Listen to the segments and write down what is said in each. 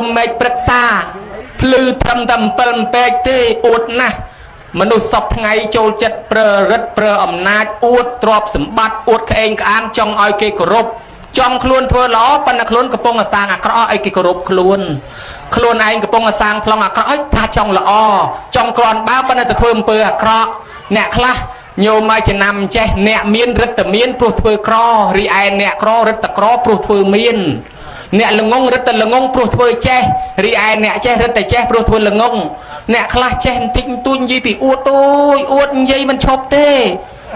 มเมฆปรึกษาพลือทำตำเปิลเปกเตอวดนะมนุษย์ศพไงโจลจัดเปรรัดเปรอำนาจอวดตรอบสมบัติอวดเองกานจองอ้อยเกกรบจองคลวนเพื่อล้อปันคลวนกระปงสางอักร้อยไอกิกรบคลวนไอกระปงสางพลองอักร้อยถ้าจองละอจองกรอนบ้าปันตะเพิ่มเปื่อคราเนี่ยคละโยมมาจะนำเจเนี่ยเมียนรัตเมียนปลุกเพื่อครอรีไอเนี่ยครอรัตครอปลุกเพื่อเมียนเนี่ยละงงรัตละงงปลุกเพื่อเจรีไอเนี่ยเจรัตเจปลุกเพื่อละงงเนี่ยคละเจทิ้งตุนยี่ปีอวดตุยอวดยี่มันชอบเต้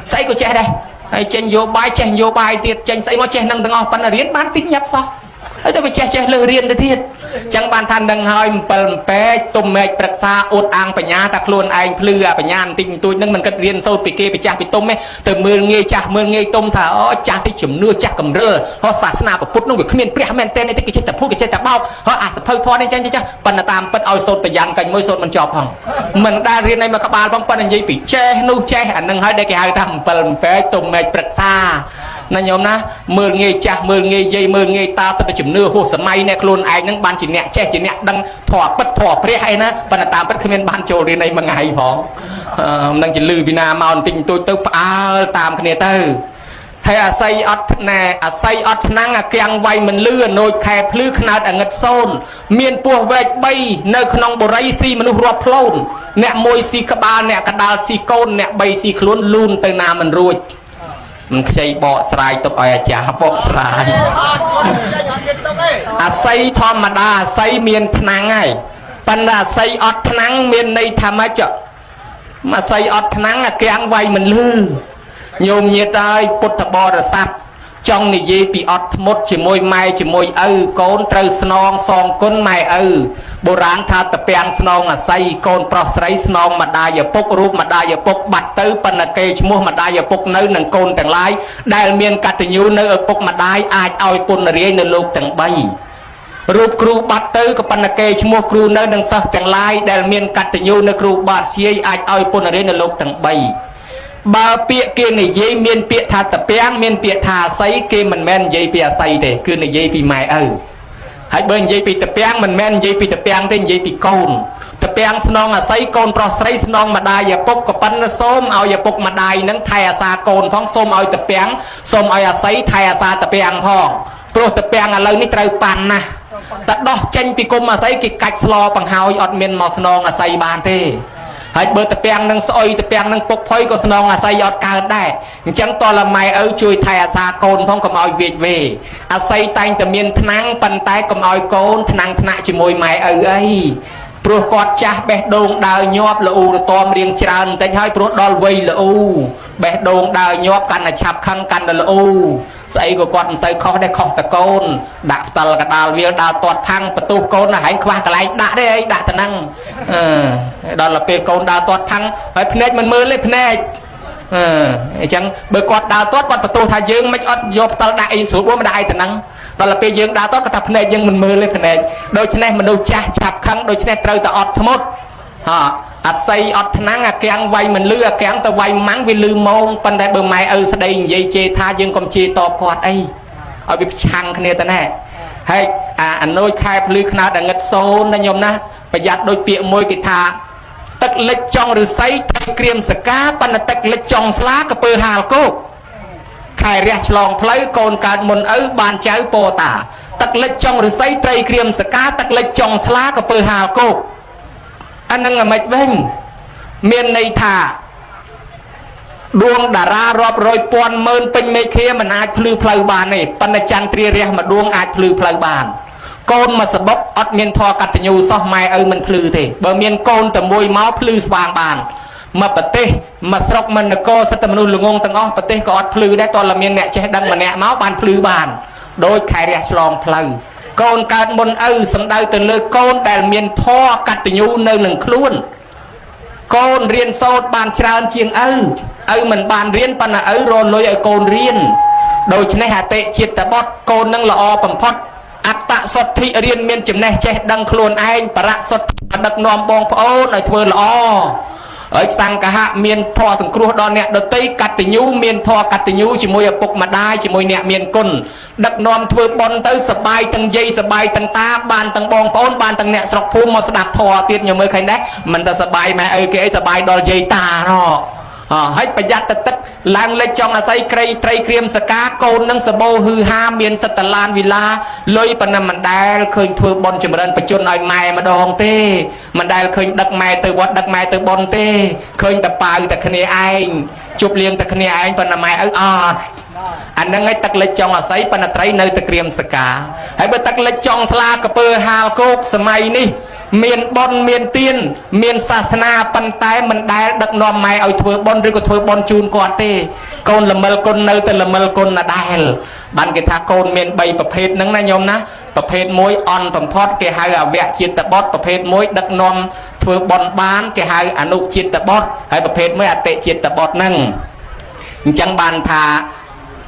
ใส่ก็เจได้ไอ้เจนโยบายเจนโยบายเตียเจนใส่มาเจนนั่งตั้งอปันเรียนบ้านติ้งยับซะไอ้เจ้าไปเจนเลยเรียนได้ทีจังบ้านทันดังหอยเปิลเป๊ะตุ่มเมฆปรักษาอดอ่างปัญญาตะคลวนไอ้เพลือปัญญาติ้งตุยนั่งมันก็เรียนโซ่ปีเกไปจ่าไปต้มไหมแต่เมืองเงยจ่าเมืองเงยต้มถ่าอ๋อจ่าที่จุ่มเนื้อจ่ากำเริบเพราะศาสนาประพุทธนุ่งแบบขมิ้นเปรี้ยแมนเต้นในที่กิจแต่พูดกิจแต่เบ้าเพราะอาจจะเพิ่มทอในจ้าปัญตามปัญเอาโซ่แต่ยันกันมวยโซ่มันจอบพังมันได้เรียนในมักบาลพังปัญญาปีเจ้นู่เจ้อันนั่งให้ได้แก่ให้ทำเปิลเป๊ะตุ่มเมฆปรักษานั่นโยมนะเมืองเงยจ่าเมืองเงยเมืองเงยตาสเปจุ่มเนื้อหัวสมัยเนี่ยคลวนไอ้นั่งบ้านจีเนี่ยเจ้จีเนี่ยดังถอดปัดถอดเปรี้ยให้นะปัญตามปัดขมิ้นบ้านโจเรียนในมังไงพ้องนั่งจะลือพินาเมาติงตัวเต้าป้าตามคะแนนเต้าให้อาศัยอัดแน่อาศัยอัดนั่งเกียงไวมันเลื่อนโนยแคบลื้อขนาดเงิดโซนเมียนปัวเวกใบเนื้อขนมโบราณซีมนุษย์รอบพลนเนี่ยมวยซีกบาลเนี่ยกระดาษซีโกนเนี่ยใบซีคล้วนลูนเตนามันรวยมันใช้เบาสายตกอาจารย์เบาสายอาศัยธรรมดาอาศัยเมียนพนังไงปัญญาใส่อดพนังเมียนในธรรมะเจาะมาใส่อดพนังเกียงไวมันลือโยมเยตายปุตตบรสัตจองนิยปีอดมดจิมวยไม้จิมวยโกนเตอสนองซองก้นไม้โบราณทาตะเปียงสนองใส่โกนปลอกใส่สนองมาได้อย่าปกรูปมาได้อย่าปกบัดเตอปันเกจมัวมาได้อย่าปกเนื้อหนังโกนแต่งลายได้เมียนกัตยูเนื้อปกมาได้อาจเอาปนเรียนในโลกแต่งใบรูปครูบัดเตอกับปันเกจมัวครูเนื้อหนังสักแต่งลายได้เมียนกัตยูในครูบัดเชียอาจเอาปนเรียนในโลกแต่งใบบาเปียเกนเยเมียนเปียทาตะเปียงเมียนเปียทาไซเกมันแมนเยเปียไซเตคือในเยปีไม้ให้เบิ้งเยปีตะเปียงมันแมนเยปีตะเปียงเต้นเยปีโกนตะเปียงสนองไซโกนปลอกไซสนองมาได้อย่าปกกับปันส้มเอาอย่าปกมาได้นั่งไทยอาซาโกนพ้องส้มเอาตะเปียงส้มเอาไซไทยอาซาตะเปียงพ้องโปรตะเปียงอะไรนี่ไตรปันนะตัดดอกเจนปีกลมไซกิกัดสลอปังเฮาอดเมียนมอสนองไซบานเต้ให้เบอร์ตะเปียงนั่งซอยตะเปียงนั่งปกพอยก็สนองอาศัยยอดการได้จังตอละไมช่วยไทยอาซาโกนพ้องกับเอาเวทเวอาศัยแต่งแต่เมียนพนังปันไตกับเอาโกนพนังพนักจิมวยไม้ไอ้โปรกอดจ่าเบะโดงดาวยอบละอูตอมเรียงจานแต่ให้โปรดอลเวละอูเบะโดงดาวยอบกันฉับคังกันละอูใส่ก็กอดใส่คอได้คอตะโกนดักตลกดาวเวียดาวตอดพังประตูโกนหายคว้ากระไรด่าได้ด่าตะนั่งดอลละเปโกนดาวตอดพังไอ้พเนจมันมือเลยพเนจจังเบอร์กอดดาวตอดกอดประตูทายึงไม่อดยบตลได้อินสูบว่าไม่ได้ตะนั่งดอลละเปยึงดาวตอดก็ทับพเนจยึงมันมือเลยพเนจโดยเฉพาะมันดูจ่าฉับคังโดยเฉพาะเตยตะอดทั้งหมดอาศัยอดพนังแกงไวมันเลือกแกงแต่ไวมั้งวิลืมมองปันได้เบอร์ไม้แสดงเยเจทายังกอมเจตอบกอดไอ้เอาไปชังคะแนนแต่แน่ให้อันโน้ยคายพลือขนาดเงินโซนนะโยมนะประหยัดโดยเปียมวยกิทาตักเล็กจองหรือไซไทยเกรียมสกาปันตักเล็กจองสลากระเปือหาลโกขายเรียฉลองเพลย์โกนการมนบานเจ้าโปตาตักเล็กจองหรือไซไทยเกรียมสกาตักเล็กจองสลากระเปือหาลโกอันนั้นไม่เว้นเมียนในท่าดวงดารารอบรอยปอนเมินเป็นเมฆมันอาจพลือพลายบานนี่ปัญจันทรีเรียมาดวงอาจพลือพลายบานโกนมาสบกอดเมียนทอกัตยูซอไม้มันพลือเถอะเบอร์เมียนโกนแต่มวยเมาพลือสว่างบานมาปะเตะมาสรกมันโกสตมนุลงงตังอ้อปะเตะก็อดพลือได้ตอนละเมียนเนี่ยจะดังมาเนี่ยเมาบานพลือบานโดยใครเรียฉลองพลายโกนการบนสันดาวตื่นเลยโกนแต่เมียนทอกัตยูในหนึ่งคลุ้นโกนเรียนโซดบานชราเชียงมันบานเรียนปัญหาโรนลอยโกนเรียนโดยชนะหาเตะจิตแต่บดโกนนั่งละอปัมพดอัตตะสดที่เรียนเมียนจิมแน่เจดังโคลนไอประสดดักนอมบองพระโอในทเวละอ ហើយសង្ឃហៈមានធម៌សង្គ្រោះដល់អ្នកដទៃកតញ្ញូមានធម៌កតញ្ញូជាមួយឪពុកម្ដាយជាមួយអ្នកមានគុណដឹកនាំធ្វើបុណ្យទៅសបាយទាំងយាយសបាយទាំងតាបានទាំងបងប្អូនបានទាំងអ្នកស្រុកភូមិមកស្ដាប់ធម៌ទៀតញោមមើលឃើញដែរមិនតែសបាយម៉ែឪគេអីសបាយដល់យាយតាណោះហើយប្រយ័ត្នទឹកឡើងលេចចង់អាស័យត្រីក្រៀមសកាកូននឹងសបោហឺហាមានសិតឡានវិឡាលុយប៉ុណ្ណឹងមិនដែលឃើញធ្វើបុណ្យចម្រើនបច្ចុប្បន្នឲ្យម៉ែម្ដងទេមិនដែលឃើញដឹកម៉ែទៅវត្តដឹកម៉ែទៅបុណ្យទេឃើញតែប៉ាវតែគ្នាឯងជប់លៀងតែគ្នាឯងប៉ុន្តែម៉ែឪអត់អាហ្នឹងឯងទឹកលិចចង់អាស័យប៉ុន្តែត្រីនៅតែក្រៀមសកាហើយបើទឹកលិចចង់ស្លាកពើហាលគោកសម័យនេះមានបុណ្យមានទានមានសាសនាប៉ុន្តែមិនដែលដឹកនាំម៉ែឲ្យធ្វើបុណ្យឬក៏ធ្វើបុណ្យជូនគាត់ទេកូនល្មិលគុណនៅតែល្មិលគុណដដែលបានគេថាកូនមាន3ប្រភេទហ្នឹងណាញោមណាប្រភេទមួយអន់បំផុតគេហៅអវៈជាតិបុត្រប្រភេទមួយដឹកនាំធ្វើបុណ្យបានគេហៅអនុជាតិបុត្រហើយប្រភេទមួយអតិជាតិបុត្រហ្នឹងអញ្ចឹងបានថា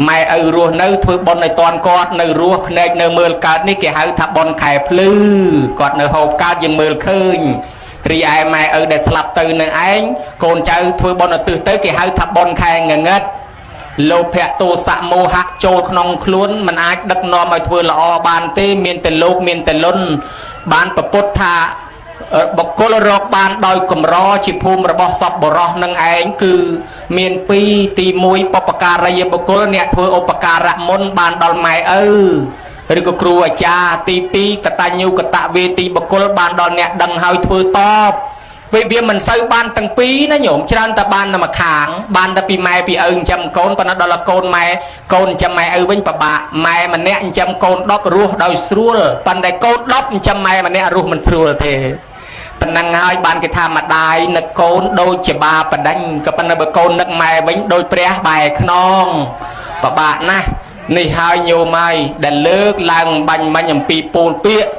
ម៉ែឪរស់នៅធ្វើបុណ្យឲ្យតន់គាត់នៅរស់ភ្នែកនៅមើលកើតនេះគេហៅថាបុណ្យខែភ្លឺគាត់នៅហូបកើតយើងមើលឃើញរីឯម៉ែឪដែលស្លាប់ទៅនឹងឯងកូនចៅធ្វើបុណ្យឧទ្ទិសទៅគេហៅថាបុណ្យខែងងឹតលោភៈទោសៈមោហៈចូលក្នុងខ្លួនមិនអាចដឹកនាំឲ្យធ្វើល្អបានទេមានតែលោកមានតែលុនបានប្រពុតថាបុគ្គលរកបានដោយកម្រជាភូមិរបស់សពបរោះនឹងឯងគឺមាន2ទី1បពការីយបុគ្គលអ្នកធ្វើឧបការៈមុនបានដល់ម៉ែឪឬក៏គ្រូអាចារ្យទី2កតញ្ញូកតវេទីបុគ្គលបានដល់អ្នកដឹងហើយធ្វើតបវាមិនសូវបានទាំងពីរណាញោមច្រើនតែបានតែម្ខាងបានតែពីម៉ែពីឪចិញ្ចឹមកូនប៉ុន្តែដល់កូនម៉ែកូនចិញ្ចឹមម៉ែឪវិញពិបាកម៉ែម្នាក់ចិញ្ចឹមកូន10រស់ដោយស្រួលប៉ុន្តែកូន10ចិញ្ចឹមម៉ែម្នាក់រស់មិនស្រួលទេប៉ុណ្ណឹងហើយបានគេថាម្ដាយនឹកកូនដូចជាបាបដិញក៏ប៉ុន្តែបើកូននឹកម៉ែវិញដូចព្រះបែរខ្នងពិបាកណាស់នេះហើយញោមហើយដែលលើកឡើងបាញ់មិញអំពីពូលពាក្យ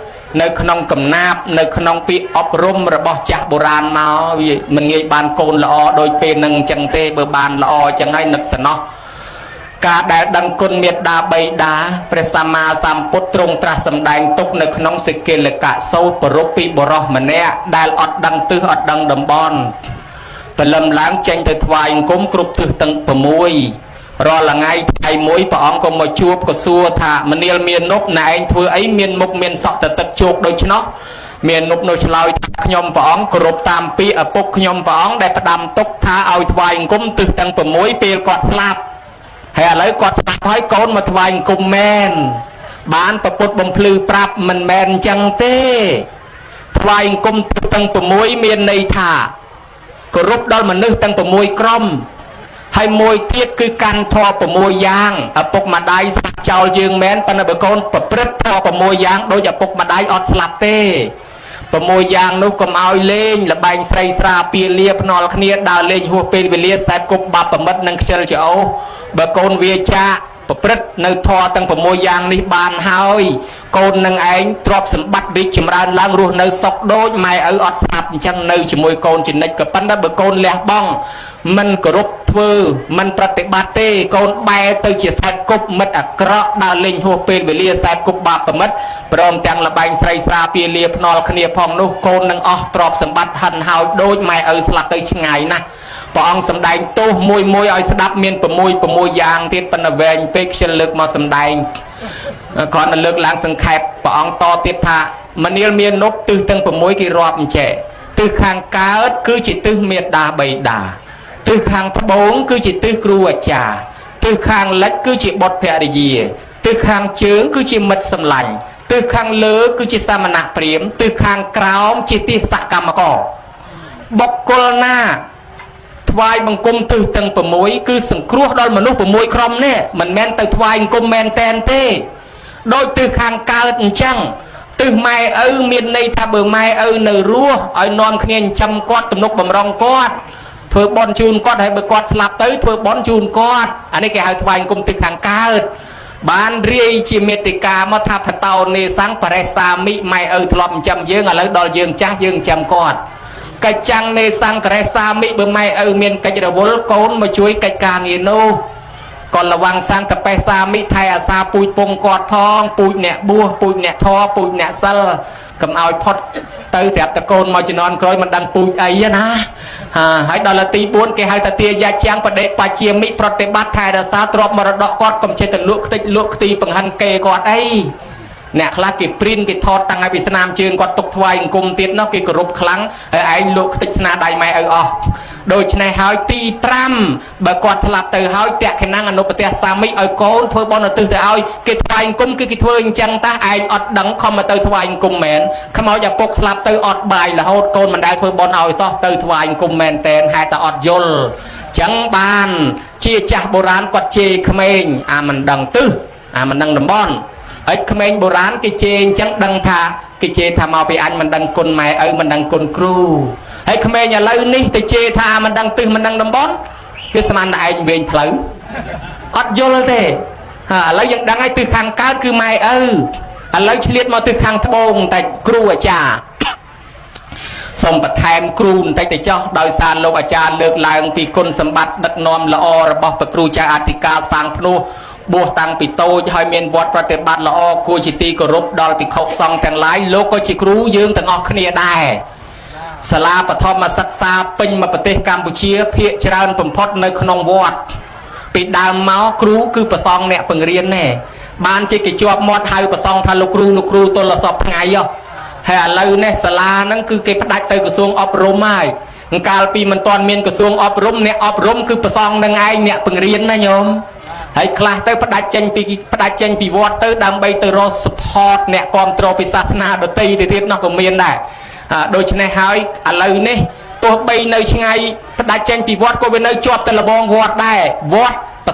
នៅក្នុងកំណាប់នៅក្នុងពាក្យអប់រំរបស់ចាស់បុរាណមកវាមិនងាយបានកូនល្អដូចពេលនឹងអញ្ចឹងទេបើបានល្អអញ្ចឹងហើយនឹកសំណោះការដែលដឹងគុណមេត្តាបិតាព្រះសម្មាសម្ពុទ្ធទ្រង់ត្រាស់សម្ដែងទុកនៅក្នុងសិក្ខលកៈសូត្រប្រពពីបរោះម្នាក់ដែលអត់ដឹងទិសអត់ដឹងតំបន់ព្រលឹមឡើងចេញទៅថ្វាយអង្គមគ្រប់ទិសទាំង6រាល់ថ្ងៃថ្ងៃមួយព្រះអង្គក៏មកជួបក៏សួរថាមនាលមាននុបណែឯងធ្វើអីមានមុខមានសក់ទៅទឹកជោគដូច្នោះមាននុបនោះឆ្លើយថាខ្ញុំព្រះអង្គគោរពតាមពាក្យឪពុកខ្ញុំព្រះអង្គដែលផ្ដាំទុកថាឲ្យថ្វាយអង្គមទិសទាំង6ពេលគាត់ស្លាប់ហើយឥឡូវគាត់ស្ដាប់ហើយកូនមកថ្វាយអង្គមមែនបានប្រពុតបំភ្លឺប្រាប់មិនមែនអញ្ចឹងទេថ្វាយអង្គមទាំង6មានន័យថាគោរពដល់មនុស្សទាំង6ក្រុមហើយមួយទៀតគឺកាន់ធម៌6យ៉ាងឪពុកម្ដាយស្លាប់ចោលយើងមែនប៉ុន្តែបើកូនប្រព្រឹត្តធម៌6យ៉ាងដូចឪពុកម្ដាយអត់ស្លាប់ទេ6យ៉ាងនោះកុំឲ្យលេងលបែងស្រីស្រាពាលាភ្នាល់គ្នាដើរលេងហួសពេលវេលាខ្សែគប់បាបប្រមិតនិងខ្ជិលច្អូសបើកូនវាចាប្រព្រឹត្តនៅធម៌ទាំង6យ៉ាងនេះបានហើយកូននឹងឯងទ្រព្យសម្បត្តិរីកចម្រើនឡើងរស់នៅសុខដូចម៉ែឪអត់ស្លាប់អញ្ចឹងនៅជាមួយកូនជានិច្ចក៏ប៉ុន្តែបើកូនលះបង់មិនគោរពធ្វើមិនប្រតិបត្តិទេកូនបែរទៅជាខ្សែគប់មិត្តអាក្រក់ដើរលេងហួសពេលវេលាខ្សែគប់បាបប្រមិតព្រមទាំងលបែងស្រីស្រាពាលាភ្នាល់គ្នាផងនោះកូននឹងអស់ទ្រព្យសម្បត្តិហិនហោចដូចម៉ែឪស្លាប់ទៅឆ្ងាយណាស់ព្រះអង្គសម្ដែងទោសមួយឲ្យស្ដាប់មាន6យ៉ាងទៀតប៉ុន្តែវែងពេកខ្ជិលលើកមកសម្ដែងគ្រាន់តែលើកឡើងសង្ខេបព្រះអង្គតទៀតថាមនាលមាននុបទិសទាំង6គេរាប់អញ្ចេះទិសខាងកើតគឺជាទិសមេត្តាបិតាទិសខាងត្បូងគឺជាទិសគ្រូអាចារ្យទិសខាងលិចគឺជាបុត្រភរិយាទិសខាងជើងគឺជាមិត្តសម្លាញ់ទិសខាងលើគឺជាសាមណៈព្រាហ្មណ៍ទិសខាងក្រោមជាទិសសកម្មករបុគ្គលណាថ្វាយបង្គំទិសទាំង6គឺសង្គ្រោះដល់មនុស្ស6ក្រុមនេះមិនមែនទៅថ្វាយបង្គំមែនតែនទេដោយទិសខាងកើតអញ្ចឹងទិសម៉ែឪមានន័យថាបើម៉ែឪនៅរស់ឲ្យនាំគ្នាចិញ្ចឹមគាត់ទំនុកបំរុងគាត់ធ្វើបន់ជូនគាត់ហើយបើគាត់ស្លាប់ទៅធ្វើបន់ជូនគាត់អានេះគេហៅថ្វាយបង្គំទិសខាងកើតបានរាយជាមេតិកាមកថាបតោនេសង្ឃបរិសាមិម៉ែឪធ្លាប់ចិញ្ចឹមយើងឥឡូវដល់យើងចាស់យើងចិញ្ចឹមគាត់កិច្ចចាំងនេសង្ឃរេសាមិបើម៉ែឪមានកិច្ចរវល់កូនមកជួយកិច្ចការងារនោះ còn là vang sang tập bè xa mỹ thay à xa bụi bông quạt phong bụi nẹ bua bụi nẹ tho bụi nẹ sơ cầm ao phật tới thẹp ta côn màu chỉ non coi mình đang bụi ấy na hãy đó là tí bốn cái hai ta tia gia trang và để ba chia mỹ prote bát thay là xa trộm mà đọ quạt cầm chơi từ luộc tí bằng hành kê quạt ấy nè khá kịp print cái thọt tăng ai bị nam trường quạt tục thoại cùng tiết nó cái group kháng anh luộc tích na đại mày ở đôi này hỏi ti pram bà quạt lạp từ hỏi tẹt khả năng anh nộp tẹt xa mỹ ở cố thôi bọn nó từ từ hỏi cái thoại cùng cái thôi chẳng ta anh ọt đắng không mà từ thoại cùng mẹn không nói giờ bốc lạp từ ọt bài là hốt côn mình đại thôi bọn hỏi so từ thoại cùng mẹn tên hai ta ọt dồn chẳng bàn chia chạc bồ rán quạt chê khmênh mình đằng tư mình đằng đầm bon ấy khmênh bồ rán cái chê chẳng đằng thà cái chê thà màu bị anh mình đằng côn mẹ mình đằng côn cru hay khmênh nhà lâu ní thì chê thà mình đằng tư mình đằng đầm bon cái sao anh anh về thử ọt dồn thế lấy những đằng ai từ khang cao cứ mày lấy liệt mà từ khang thbông tại cru ở trà xong bật thèm cru tại tại cho đòi xa lô bà cha lược lại vì con sầm bát đất non là o bọc bậc cru cha atika sang pnu bùa tăng bị tôi cho hai miền vọt và tệ bát là o cô chỉ ti cổ rúp đòi bị khóc xong thằng lái lô có chỉ cru dương thằng ngọc khnia đài sà la bật thom mà sắc xa pin mà bật tê Campuchia phía tràn bầm phốt nơi khôn vọt bị đàm máu cru cứ bật xong nè bằng riêng nè ban chỉ cái chuột mọt hai bật xong thà lục cru tôi là sọp ngày vô hay là lâu nè sala nó cứ cái phát đại từ cái xuông ọp rôm ai cà pi mình toàn miền cái xuông ọp rôm nè ọp rôm cứ song nâng ai nè bằng riêng nè nhôm hay class tới phát đại tranh pi vót tới đam bay tới ro support nè control pi sát na đồ tây thì tiếp nó còn miền này đôi chân này hỏi lâu nè tôi bay nơi ngay phát đại tranh pi vót có bên nơi chọt tên là bong vót đây vót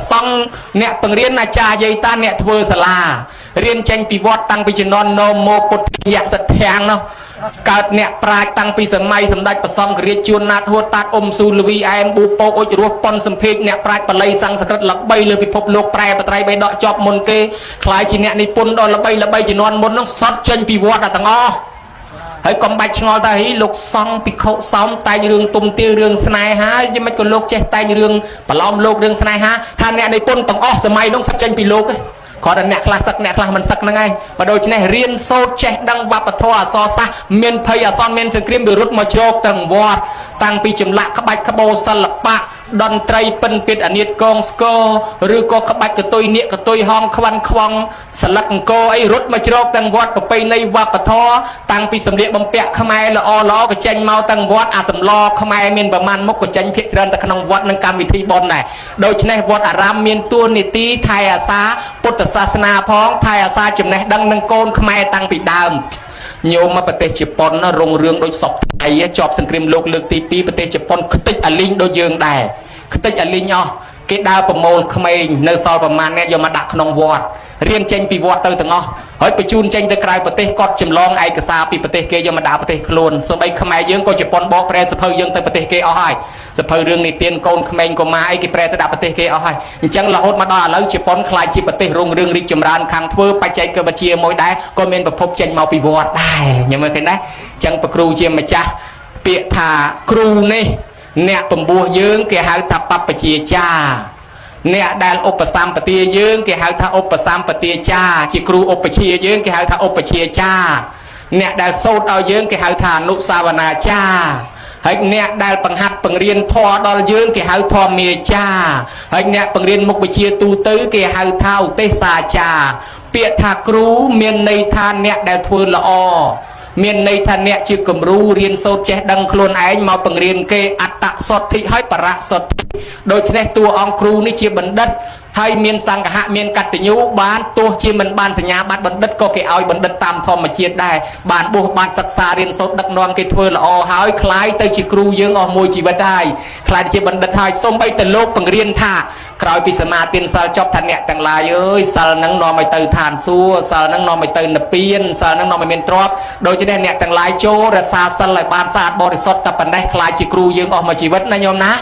xong nè bằng riêng là cha dây ta nè thưa sala riêng tranh pi vót tăng pi chân non no mô bột dạ sật thang nó cả nè prai tăng pi sầm mai sầm đạch xong riêng chuồn nát hốt tát su lvi em bu po ôi ruột pon sầm phết nè prai bật lây sang sật lắc bay lừa bị phop lục prai bật trai bay đọ chọp môn kê khai chỉ nè này pun đo là bay chỉ non môn nó sót tranh pi vót là tăng o hãy còn bạch ngò ta hí lục xong bị khâu xong tay rương tum tiêu rương snai há chứ mấy con lục che tay rương bà lom lục rương snai há than nè này pun tầng off may đông sắc tranh bị lục ấy có đàn nè là sắc nè là mình sắc năng ngay và đôi chân này riêng sâu che đăng vấp thoa so sa miền pay à son miền sương cream được rút mà chọc tầng vọt tăng pi chìm lạ các bạch các bô sal lập bạ đòn tray phân biệt ở nhiệt con sco rư co các bạch cái tôi nịa cái tôi hong khoan khoang sal co ấy rút mà chọc tầng vọt và pay này vấp thoa tăng pi sầm địa bầm pẹt khmai là o lo cái tranh mau tầng vọt à sầm lo khmai miền bờ man mốc cái tranh thiệt rần tại khăn vọt nâng cam vị thi bon này đôi chân này vọt à ram miền tuôn nị ti thay à xaศาสนาพ้องไทยอาซาจุดไหนดังนังโกนขมายตังปีดามโยมมาประเทศญี่ปุ่นนะโรงเรืองโดยสอบไทยจอบสังคมโลกเลือกตีปีประเทศญี่ปุ่นคติอลิงโดยยืงได้คติอลิงอ๋อเกดาวประโมลขมายในซอยประมาณนี้โยมมาดักขนมวอดเรียนเจนปีวอดเตอร์ตั้งอ๋อเฮ้ยไปจูนเจนตะไคร้ประเทศกอดจำลองไอกษาปีประเทศเกยมมาด่าประเทศโคลนส่วนใบขมายยืงก็ญี่ปุ่นบอกแปรสะเพยืงแต่ประเทศเกอ๋อให้สะเพเรื่องในเตียนโกนขมายก็มาไอกิแปรตะดับประเทศเกอ๋อให้จังละหดมาด่าแล้วญี่ปุ่นคลายจีประเทศโรงเรืองริจมรานคังทั่วไปใจเกิดบัญชีมวยได้ก็เมนประพบเจนมาปีวอดได้ยังไม่เคยได้จังประครูเจียมมาจ้าเปียถาครูนี่เนี่ยตุ่มบัวยืงเกี่ยหายทับปับประชีจ้าเนี่ยได้อุปสัมปติยืงเกี่ยหายทับอุปสัมปติจ้าจีครูอุปชียืงเกี่ยหายทับอุปชีจ้าเนี่ยได้โซดเอายืงเกี่ยหายทับนุสาวนาจ้าให้เนี่ยได้ปังหัดปังเรียนทอดอลยืงเกี่ยหายทอเมียจ้าให้เนี่ยปังเรียนมุกประชีตูตื้อเกี่ยหายทับอุเตสาจ้าเปียถาครูเมียนในทานเนี่ยได้ทวนละอเมียนในทานเนี่ยชื่อกำรู้เรียนโซดเจดังโคลนไอมาปังเรียนเกอัตตะสดที่ให้ประสดโดยเฉพาะตัวองครูนี่เชี่ยบันดัดให้เมียนสังหะเมียนกัตติญูบ้านตัวเชี่ยมันบ้านสัญญาบ้านบันดัดก็เกี่ยวบันดัดตามธรรมเจียได้บ้านบุบ้านศึกษาเรียนโซดดักนอนเกี่ยวละอหายคล้ายเตยชื่ครูยังอมวยจีบได้คล้ายเชี่ยบันดัดหายส้มไปแต่โลกปังเรียนท่าคราวพิสมาเตียนสาวจอบทันเนี่ยต่างลายสาวนั่งนอนไม่เตยทานซัวสาวนั่งนอนไม่เตยนเปียนสาวนั่งนอนไม่เมียนตรอบโดยเฉพาะเนี่ยต่างลายโจระซาสลายบ้านสะอาดบริสุทธิ์แต่ปันได้คล้ายชื่ครูยังออกมาชีวิตนะโยมนะ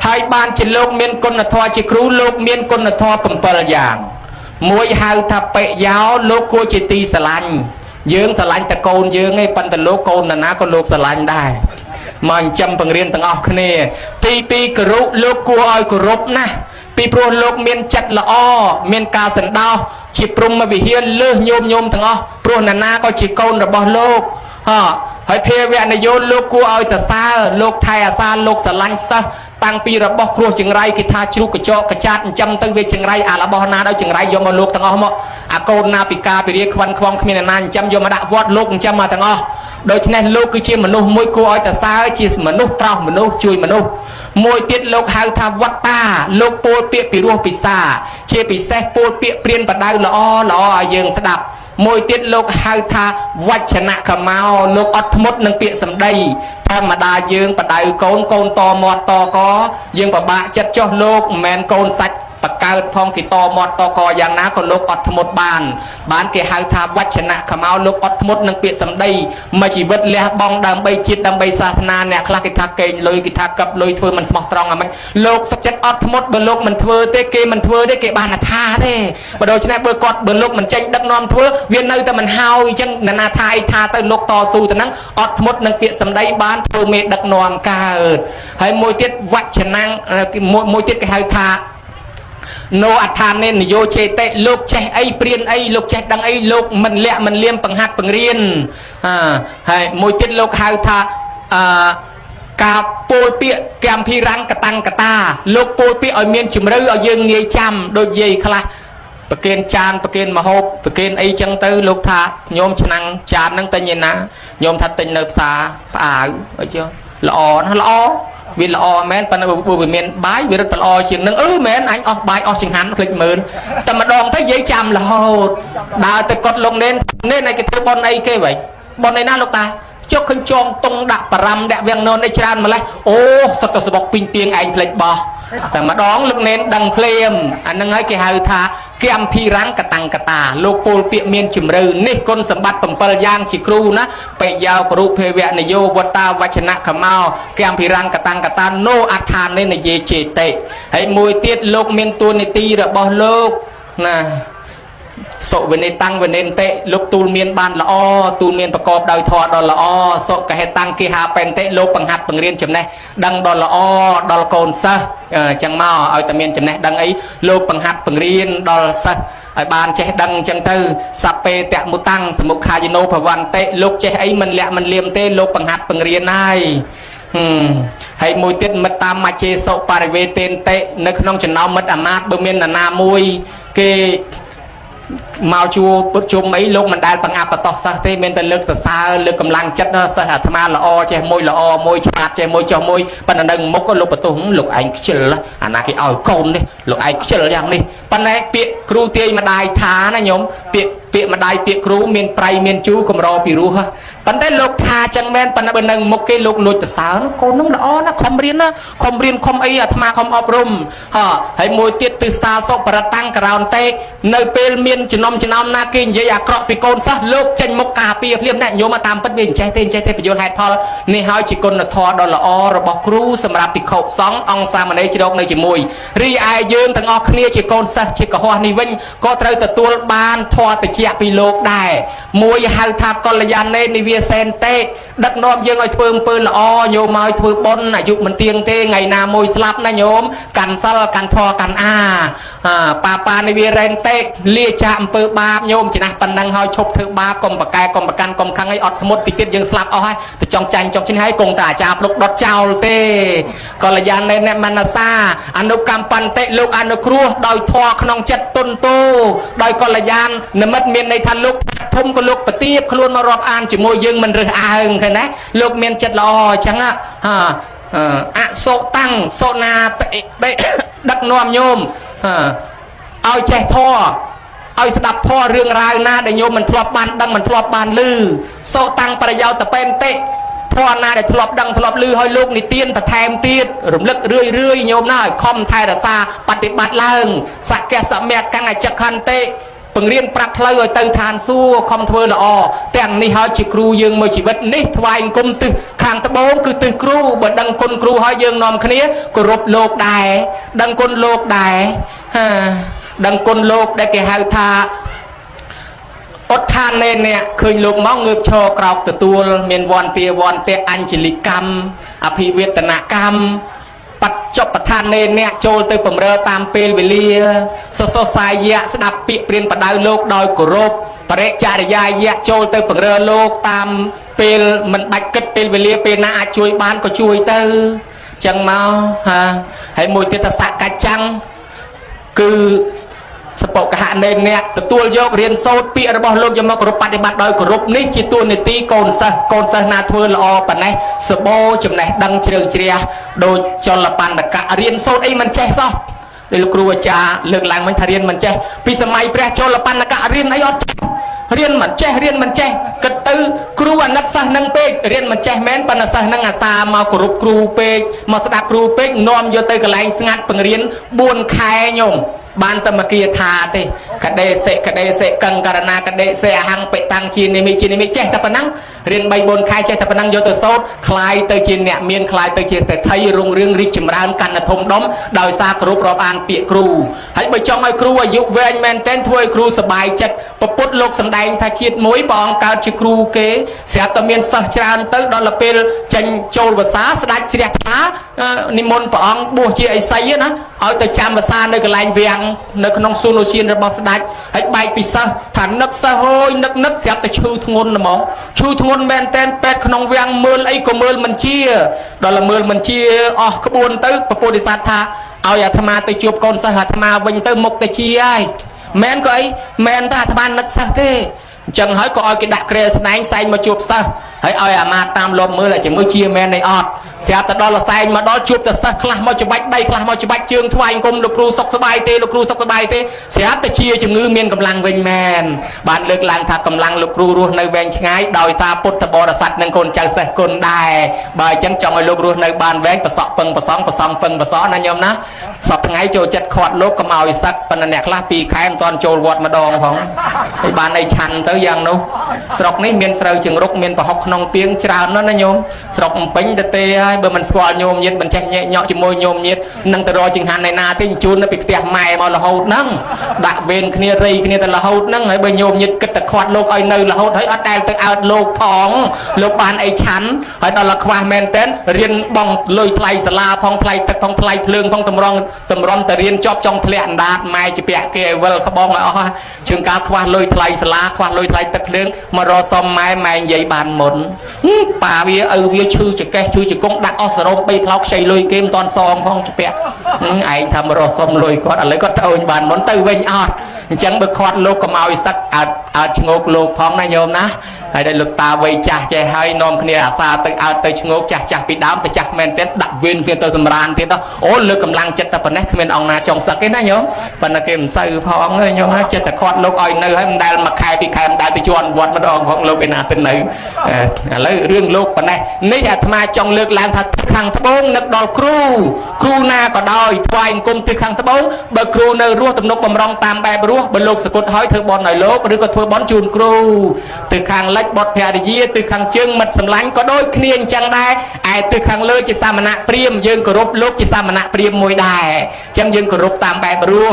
ให้บ้านจิโลกเมียนกุนทอจิครูโลกเมียนกุนทอเป็นตัวอย่างมวยหาวทับเปะยาวโลกกัวจิตีสลันยืงสลันตะโกนยืงให้ปันตะโลกโกนนะก็โลกสลันได้มันจำปังเรียนตั้งออกเนี่ยปีกรุโลกกัวอ้อยกรุบนะ ពីព្រោះលោកមានចិត្តល្អមានការសន្តោសជាព្រំវិហារលើសញោមទាំងអស់ព្រោះណានាក៏ជាកូនរបស់លោកហើយភាវៈនយោលោកគួរឲ្យតសើលោកថែអាសាលោកស្រឡាញ់សិស្សតាំងពីរបស់គ្រោះចង្រៃគេថាជ្រូកកញ្ចក់កចាត់ចិញ្ចឹមទៅវាចង្រៃអារបស់ណាដល់ចង្រៃយកមកលោកទាំងអស់មកអាកូនណាពីការពីរាខ្វាន់ខ្វងគ្មានណាចិញ្ចឹមយកមកដាក់វត្តលោកចិញ្ចឹមមកទាំងអស់ដូច្នេះលោកគឺជាមនុស្សមួយគួរឲ្យតសើជាមនុស្សប្រោសមនុស្សជួយមនុស្សមួយទៀតលោកហៅថាវត្តាលោកពោលពាក្យពីរោះពិសាជាពិសេសពោលពាក្យព្រានបដៅល្អឲ្យយើងស្ដាប់មួយទៀតលោកហៅថាវចនៈកមោលោកអត់ធ្មត់នឹងពាក្យសម្ដីធម្មតាយើងបដៅកូនតមាត់តកយើងពិបាកចិត្តចុះលោកមិនមែនកូនសាច់បកើតផងគេតមាត់តកយ៉ាងណាក៏លោកអត់ធ្មត់បានគេហៅថាវចនៈកមោលោកអត់ធ្មត់នឹងពាក្យសម្ដីមួយជីវិតលះបង់ដើម្បីជាតិដើម្បីសាសនាអ្នកខ្លះគេថាកេងលុយគេថាកັບលុយធ្វើមិនស្មោះត្រង់អាមិនលោកសុខចិត្តអត់ធ្មត់បើលោកមិនធ្វើទេគេមិនធ្វើទេគេបានថាទេបើដូច្នេះបើលោកមិនចេញដឹកនាំធ្វើវានៅតែមិនហើយអញ្ចឹងណាថាអីថាទៅលោកតស៊ូទៅហ្នឹងអត់ធ្មត់នឹងពាក្យសម្ដីបានធ្វើមេដឹកនាំកើតហើយមួយទៀតវចនៈមួយទៀតគេហៅថាno អដ្ឋានេនយោចេតិលោកចេះអីព្រានអីលោកចេះដឹងអីលោកមិនលាក់មិនលៀមបង្ហាត់បង្រៀនហើយមួយទៀតលោកហៅថាការពោលពាក្យកម្មភិរੰកតាំងកតាលោកពោលពាក្យឲ្យមានជំរឿឲ្យយើងងាយចាំដូចយាយខ្លះប្រគេនចានប្រគេនមហូបប្រគេនអីចឹងទៅលោកថាញោមឆ្នាំងចានហ្នឹងទិញឯណាញោមថាទិញនៅផ្សារផ្អាវអីចឹងល្អណាស់ល្អវាល្អមែនប៉ុន្តែវាមានបាយវារឹតល្អជាងនឹងមែនអញអស់បាយអស់ចង្ហាន់ភ្លេចមើលតែម្ដងទៅនិយាយចាំរហូតដើរទៅកត់លោកនេនឯគេធ្វើបនអីគេវិញបនឯណាលោកតាចុកឃើញចងតុងដាក់បារម្ភដាក់វាំងននអីច្រើនម្លេះអូសត្វទៅសបុកពីងទៀងឯងភ្លេចបោះតែម្ដងលោកនេនដឹងភ្លាមអាហ្នឹងហើយគេហៅថាកម្មភិរੰកតាំងកតាលោកពោលពាក្យមានជំរឿនេះគុណសម្បត្តិ7យ៉ាងជាគ្រូណាបេយោគរុភេវៈនយោវត្តាវចនៈខមោកម្មភិរੰកតាំងកតាណូអដ្ឋានេនយេចេតិហើយមួយទៀតលោកមានតួនាទីរបស់លោកណាសុវិនិតាំងវិនិន្តិលោកទូលមានបានល្អទូលមានប្រកបដោយធម៌ដ៏ល្អសុកហេតាំងគេហាបេនតិលោកបង្ហាត់បង្រៀនចំណេះដឹងដ៏ល្អដល់កូនសិស្សចឹងមកឲ្យតែមានចំណេះដឹងអីលោកបង្ហាត់បង្រៀនដល់សិស្សឲ្យបានចេះដឹងចឹងទៅសពេតមុតាំងសមុខាយិណោភវន្តិលោកចេះអីមិនលាក់មិនលៀមទេលោកបង្ហាត់បង្រៀនហើយហើយមួយទៀតមិត្តតាមមច្ឆេសុបរិវេតេនតិនៅក្នុងចំណោមមិត្តអាមាត្យបើមាននរណាមួយគេមកជួពុតជុំអីលោកមិនដែលបង្អាប់បតោះសិស្សទេមានតែលើកសរសើរលើកកម្លាំងចិត្តសិស្សអាត្មាល្អចេះមួយល្អមួយឆ្លាតចេះមួយចុះមួយប៉ុន្តែនៅមុខលោកបតុះលោកឯងខ្ជិលអាណាគេឲ្យកូននេះលោកឯងខ្ជិលយ៉ាងនេះប៉ុន្តែពាក្យគ្រូទាយម្ដាយថាណាញោមពាក្យម្ដាយពាក្យគ្រូមានប្រៃមានជូរកម្រពីរោះប៉ុន្តែលោកថាចឹងមែនប៉ុន្តែបើនៅមុខគេលោកលួចសរសើរកូននឹងល្អណាខំរៀនណាខំរៀនខំអីអាត្មាខំអប់រំហើយមួយទៀតទិសាសុបរតាំងក្រោនតេនៅពេលមានចំណោមណាគេនិយាយអាក្រក់ពីកូនសិស្សលោកចេញមុខការពារភ្លាមតែញោមតាមពិតវាចេះទេបញ្យល់ហេតុផលនេះហើយជាគុណធម៌ដ៏ល្អរបស់គ្រូសម្រាប់ភិក្ខុសង្ឃអង្គសាមណេរជ្រកនៅជាមួយរីឯយើងទាំងអស់គ្នាជាកូនសិស្សជាកុហកនេះវិញក៏ត្រូវទទួលបានធម៌តិចពីលោកដែរមួយហៅថាកល្យាណេនិវាសេនតេដឹកនាំយើងឲ្យធ្វើអំពើល្អញោមឲ្យធ្វើបុណ្យអាយុមិនទៀងទេថ្ងៃណាមួយស្លាប់ណាញោមកាន់សិលកាន់ធម៌កាន់បានិវារេនតេលាចាអំពើបាបញោមចំណាស់ប៉ុណ្ណឹងហើយឈប់ធ្វើបាបកុំប្រកែកុំប្រកាន់កុំខឹងអីអត់ធ្មត់តិចទៀតយើងស្លាប់អស់ហើយទៅចង់ចាញ់ចង់ឈ្នះហើយកងតាអាចារ្យភ្លុកដុតចោលទេកល្យាណេនមនសាអនុកម្មបន្តិលោកអនុគ្រោះដោយធម៌ក្នុងចិត្តទុនទោដោយកល្យាណនិមិត្តមានន័យថាលោកធំក៏លោកប្រទៀបខ្លួនមករាប់អានជាមួយយើងមិនរើសអើងឃើញណាលោកមានចិត្តល្អអញ្ចឹងអសុតាំងសុណាដឹកនាំញោមឲ្យចេះធម៌ឲ្យស្ដាប់ធម៌រឿងរ៉ាវណាដែលញោមមិនធ្លាប់បានដឹងមិនធ្លាប់បានឮសុតាំងប្រយោជន៍តពេនតិធម៌ណាដែលធ្លាប់ដឹងធ្លាប់ឮឲ្យលោកនិទានបន្ថែមទៀតរំលឹករឿយញោមណាឲ្យខំថែរក្សាបប្រតិបត្តិឡើងសក្កសមៈកੰអចក្ខន្តិបង្រៀនប្រាប់ផ្លូវឲ្យទៅឋានសួគ៌ខំធ្វើល្អទាំងនេះហើយជាគ្រូយើងមួយជីវិតនេះថ្វាយអង្គមទិសខាងត្បូងគឺទិសគ្រូបើដឹងគុណគ្រូហើយយើងនាំគ្នាគោរពលោកដែរដឹងគុណលោកដែរដឹងគុណលោកដែលគេហៅថាអត់ឋាននេអ្នកឃើញលោកមកងើបឈរក្រោកទទួលមានវន្តាអញ្ជលិកម្មអភិវេតនកម្ម ปัจจบประธานเนนเนี่ยโจลเตยผมเรือตามเปลเวลีโซโซสายยะสดับปีเปลี่ยนประดาวโลกดอยกรบปริจารยายะโจลเตยผมเรือโลกตามเปลมันบัดกึดเปลเวลีเปลนาช่วยบ้านก็ช่วยเตยจังมาฮะให้มวยเตตสะกัดจังคือสปกหะเนนเนี่ยตัวโยกเรียนโซดปีระบอบโลกยมกรุปฏิบัติโดยกรุปนี่จีตัวในตีโกนซะนาทัวละอปนไหนสโบจำไหนดังเชิงเชียโดยจลปันตะกะเรียนโซดไอ้มันแจ๊ซอเรื่องครูอาจารย์เรื่องหลังมันทาเรียนมันแจ๊ปีสมัยแปรจลปันตะกะเรียนไอ้อดเรียนมันแจ๊เรียนมันแจ๊กระตือครูนักษานังเป๊กเรียนมันแจ๊แม้นปนษานังอาสามากรุปครูเป๊กมาสดับครูเป๊กนอมโยเตยกระไรสงัดปังเรียนบุญคายโยมบ้านตะมะเกียธาเตคเดเสกังการนาคเดเสหังไปตังจีนมีเจตปนังเรียนใบบนคายเจตปนังโยตโซดคลายเตจีนเนี่ยเมียนคลายเตจีเสไทยรุ่งเรืองริจมรานกันทมดมโดยซากรุปรอบอ่านเปียครูให้ไปจ้องให้ครูอายุเวนแมนเต้นถ้วยครูสบายจัดประพุทธโลกสำแดงทาชีตมวยปองการชิครูเกเสียตะเมียนสัจจานเตดอลเปลจันโจลภาษาสดัชเชียท้านิมนต์ปองบัวเชียไอไซนะเอาแต่จำภาษาในกลายเวียงในขนมซูโนเชียนระบอบสดัชให้ใบปีศาจฐานนักสะโหยนักเสียแต่ชูทงนนะหมอชูทงนแมนเต้นเป็ดขนมเวียงเมือไอก็เมือมันเชียดอลเมือมันเชียอ๋อขบวนตึกประปุริสัตถะเอาอย่าธรรมาไปจูบกอนสหัธรรมาวันตึกมกแต่เชียแมนก็ไอแมนตาธรรมานักสักเต้จังให้ก็เอากระดาษเกรสไนใส่มาจูบซะให้เอาอย่ามาตามลมมือเลยจะมือเชียแมนในออดเสียแต่ดอลใส่มาดอลจูบจะซะคลามาจะบัดได้คลามาจะบัดเชืองทวายกลมลูกครูสกสบายเตลูกครูสกสบายเตเสียแต่เชียจะงือเมียนกำลังเวงแมนบ้านเลือกลางถ้ากำลังลูกครูรู้ในเวงช่างดอยซาพุทธบริษัทนั่งคนจังเสกคนได้บ่ายจังจองให้ลูกรู้ในบ้านแวงประสอบเปิงประสองเปิงประสอนะโยมนะสอบทั้งไงโจจัดขอดลูกก็มาเอาสักปนแหนกลาปีแคมตอนโจวอดมาดองของไอ้บ้านไอ้ชันเต้ยังนู้สรกนี้เมียนเฟรจึงรกเมียนประหกนองเปียงชรานั่นนะโยมสรกเป็นเตเต้ให้เบอร์มันสควอโยมเย็ดมันแช่เนาะจมูกโยมเย็ดนั่งตะรอจึงหันในนาที่จูนน่ะไปเตียใหม่มาละหูนั่งดักเวนคเนียรีคเนียแต่ละหูนั่งให้เบอร์โยมเย็ดกึศตะขวดโลกไอ้เนยละหูให้อัดแดงตึกเอาโลกผองโลกบานไอ้ฉันให้ตอนละควาแมนเต้นเรียนบ้องลอยไพลสลาพองไพลตึกพองไพลเพลิงพองตำรองแต่เรียนจอบจองเพลียนดาดไม่จะเปียกเกวลขบองอ๋อเชิงการควาลอยไพลสลาควาลอยไพลตึกเพลิงมารอซอมไม้ใหญ่บานหมดป่าเวียเวียชื่อจะแกชื่อจะกงดักอสรมไปพลอกใส่ลอยเกมตอนซองพองจะเปียกไอ้ทำรอซอมลอยก็อะไรก็เท่าบานหมดเตยเวงอดจังเบิกคอดโลกก็มาอีสักอาชงกโลกพองนายโยมนะให้ได้ลูกตาไวจ่าใจให้นอมគ្នាอาสาตึกเอาตึกชงกจ่าปีดามไปจ่าแมนเต็ดดักเวียนเพียงตัวสำราญเต็ดโอ้เลือกกำลังเจ็ดตะปนเนี่ยคือมันออกนาจงสักนะโยมปนเกมใส่พองเลยโยมนะเจ็ดตะคอดโลกอ้อยเนื้อให้มันได้มาคายปีคายมันได้ไปชวนวัดมาดองของโลกเป็นอาเป็นไหนแล้วเรื่องโลกปนเนี่ยนี่อาตมาจงเลือกลางทัดขังทบงนึกดอลครูนาก็ดอยทวายกุมตึกขังทบงเบอร์ครูในรั้วตำนกบำรองตามแบบรั้วบนโลกสกุลห้อยเธอบอลหน่อยโลกหรือก็เธอบอลจูนครูตึกขังเล็กบดแพรยีตึกขังเชิงมัดสำลังก็โดยเคลียนจังได้ไอ้ตึกขังเลือจิสามณะเปรียมยืนกรบโลกจิสามณะเปรียมมวยได้จังยืนกรบตามแบบรั้ว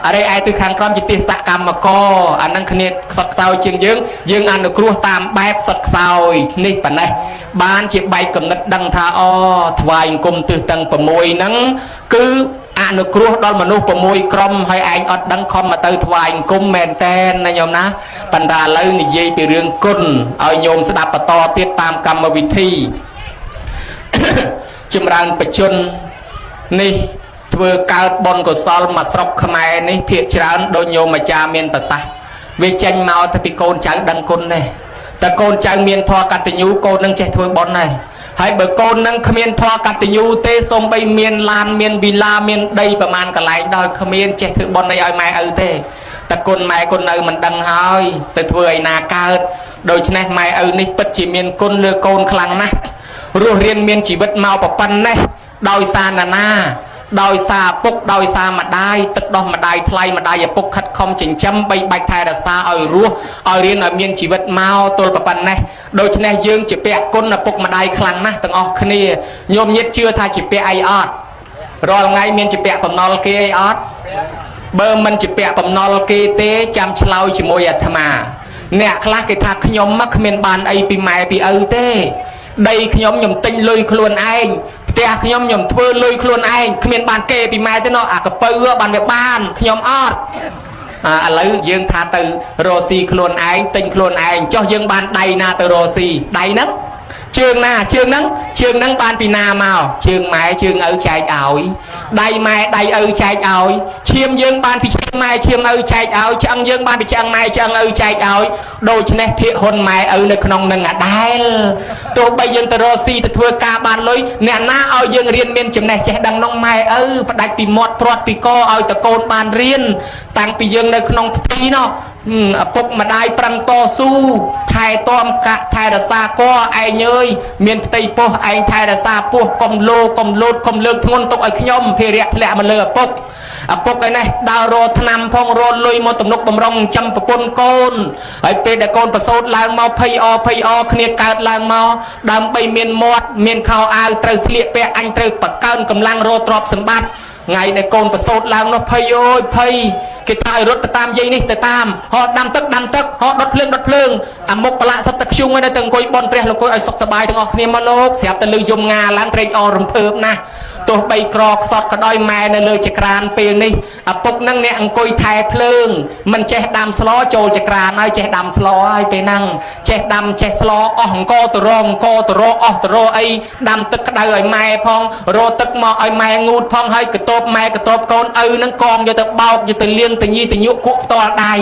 อะไรไอ้ตึกขังกรอมจิตติสกรรมก็อันนั้นเคลียนสดเศร้าเชิงยืนอันครูตามแบบสดเศร้านี่ปะเนี่ยบ้านจีบใบกำนัดดังท่าอ้อทวายกุมตึกตังประมวยนั้นคืออนุครัวดอลมนุษย์ประมวยกรมให้ไอ้อดดังคอมมาเตยทวายกุมแมนแตนนะโยมนะบรรดาเลยนี่ยี่ไปเรื่องกุนเอาโยมสดับปตอติดตามกรรมวิธีจำรานประชนนี่เพื่อการบนกุศลมาสรบขมายนี่เพียรชราโดยโยมมาจาเมียนภาษาเวจันมาเอาตะปิโกนจังดังกุนเนี่ยแต่โกนจังเมียนทอกัตติยูโกนนั่งเจทเวบอลnàyให้เบอร์โกนนั่งเขมียนทอกัตติยูเตส่งไปเมียนลานเมียนวิลาเมียนได้ประมาณกันหลายดอยเขมียนเจทเวบอลในอ้อยไม้เตแต่คนไม้คนมันดังหายแต่ทเวไอนาเกิดโดยชนะไม้นี่ปัจจิเมียนคนเลือโกนคลังนะรัวเรียนเมียนชีวิตเมาปะปันเนี่ยดอยซานาดอยซาปุกดอยซามาได้ตึกดอกมาได้ทลายมาได้อย่าปุกขัดคอมจิงจำใบใบไทยรัสาเอารั้วเอาเรียนเอาเมียนชีวิตเมาตัวปะปันเนี่ยโดยชนะยืงจะเปะก้นปุกมาได้คลังนะตั้งออกคณีโยมยึดเชื่อทาจะเปะไอออดรอไงเมียนจะเปะปมนอลเกไอออดเบอร์มันจะเปะปมนอลเกเตจำเชลาวจิโมยธรรมาเนี่ยคลากิทาขยมมักเมียนบานไอปีใหม่ปีเต้ได้ขยมยมติงลุยคลวนไอ ផ្ទះខ្ញុំធ្វើលុយខ្លួនឯងគ្មានបានគេពីម៉ែទេណោះអាកពៅបានវាបានខ្ញុំអត់ឥឡូវយើងថាទៅរកស៊ីខ្លួនឯងទិញខ្លួនឯងចុះយើងបានដៃណាទៅរកស៊ីដៃហ្នឹងជើងណាជើងហ្នឹងបានពីណាមកជើងម៉ែជើងឪចែកឲ្យដៃម៉ែដៃឪចែកឲ្យឈាមយើងបានពីឈាមម៉ែឈាមឪចែកឲ្យឆ្អឹងយើងបានពីឆ្អឹងម៉ែឆ្អឹងឪចែកឲ្យដូច្នេះភាគហ៊ុនម៉ែឪនៅក្នុងនឹងអាដែលទោះបីយើងទៅរកស៊ីទៅធ្វើការបានលុយអ្នកណាឲ្យយើងរៀនមានចំណេះចេះដឹងក្នុងម៉ែឪផ្ដាច់ពីមាត់ព្រាត់ពីកឲ្យតកូនបានរៀនតាំងពីយើងនៅក្នុងផ្ទៃនោះឪពុកម្ដាយប្រឹងតស៊ូថែទាំកាក់ថែរក្សាកឯងអើយមានផ្ទៃពោះឯងថែរក្សាពោះកុំលោកុំលូតកុំលើកធ្ងន់ទុកឲ្យខ្ញុំភារៈធ្លាក់មកលើឪពុកឯនេះដើររកថ្នាំផងរកលុយមកទំនុកបំរុងចាំប្រពន្ធកូនហើយពេលដែលកូនប្រសូតឡើងមកភ័យអគ្នាកើតឡើងមកដើម្បីមានមាត់មានខោអាវត្រូវស្លៀកពាក់អញត្រូវបកើនកម្លាំងរកទ្រព្យសម្បត្តិថ្ងៃដែលកូនប្រសូតឡើងនោះភ័យអើយភ័យគេថាឲ្យរត់ទៅតាមយាយនេះទៅតាមហោដាំទឹកហោដុតភ្លើងអាមុខប្រឡាក់សត្វទឹកខ្ជុំឲ្យទៅអង្គុយបន់ព្រះលោកឲ្យសុខសប្បាយទាំងអស់គ្នាមកលោកស្រាប់តែលឺយំងាឡើងត្រេកអររំភើបណាស់ទោះបីក្រខ្សត់ក៏ដោយម៉ែនៅលើចក្រានពេលនេះឪពុកនឹងអ្នកអង្គុយថែភ្លើងមិនចេះដាំស្លចូលចក្រានហើយចេះដាំស្លហើយពេលហ្នឹងចេះដាំចេះស្លអស់អង្គទៅរងអស់ទៅរអីដាំទឹកក្តៅឲ្យម៉ែផងរកទឹកមកឲ្យម៉ែងូតផងហើយកតបម៉ែកតបកូនឪនឹងកងយកទៅបោកយកទៅលាងទៅញីទៅញុគក់ផ្ទាល់ដៃ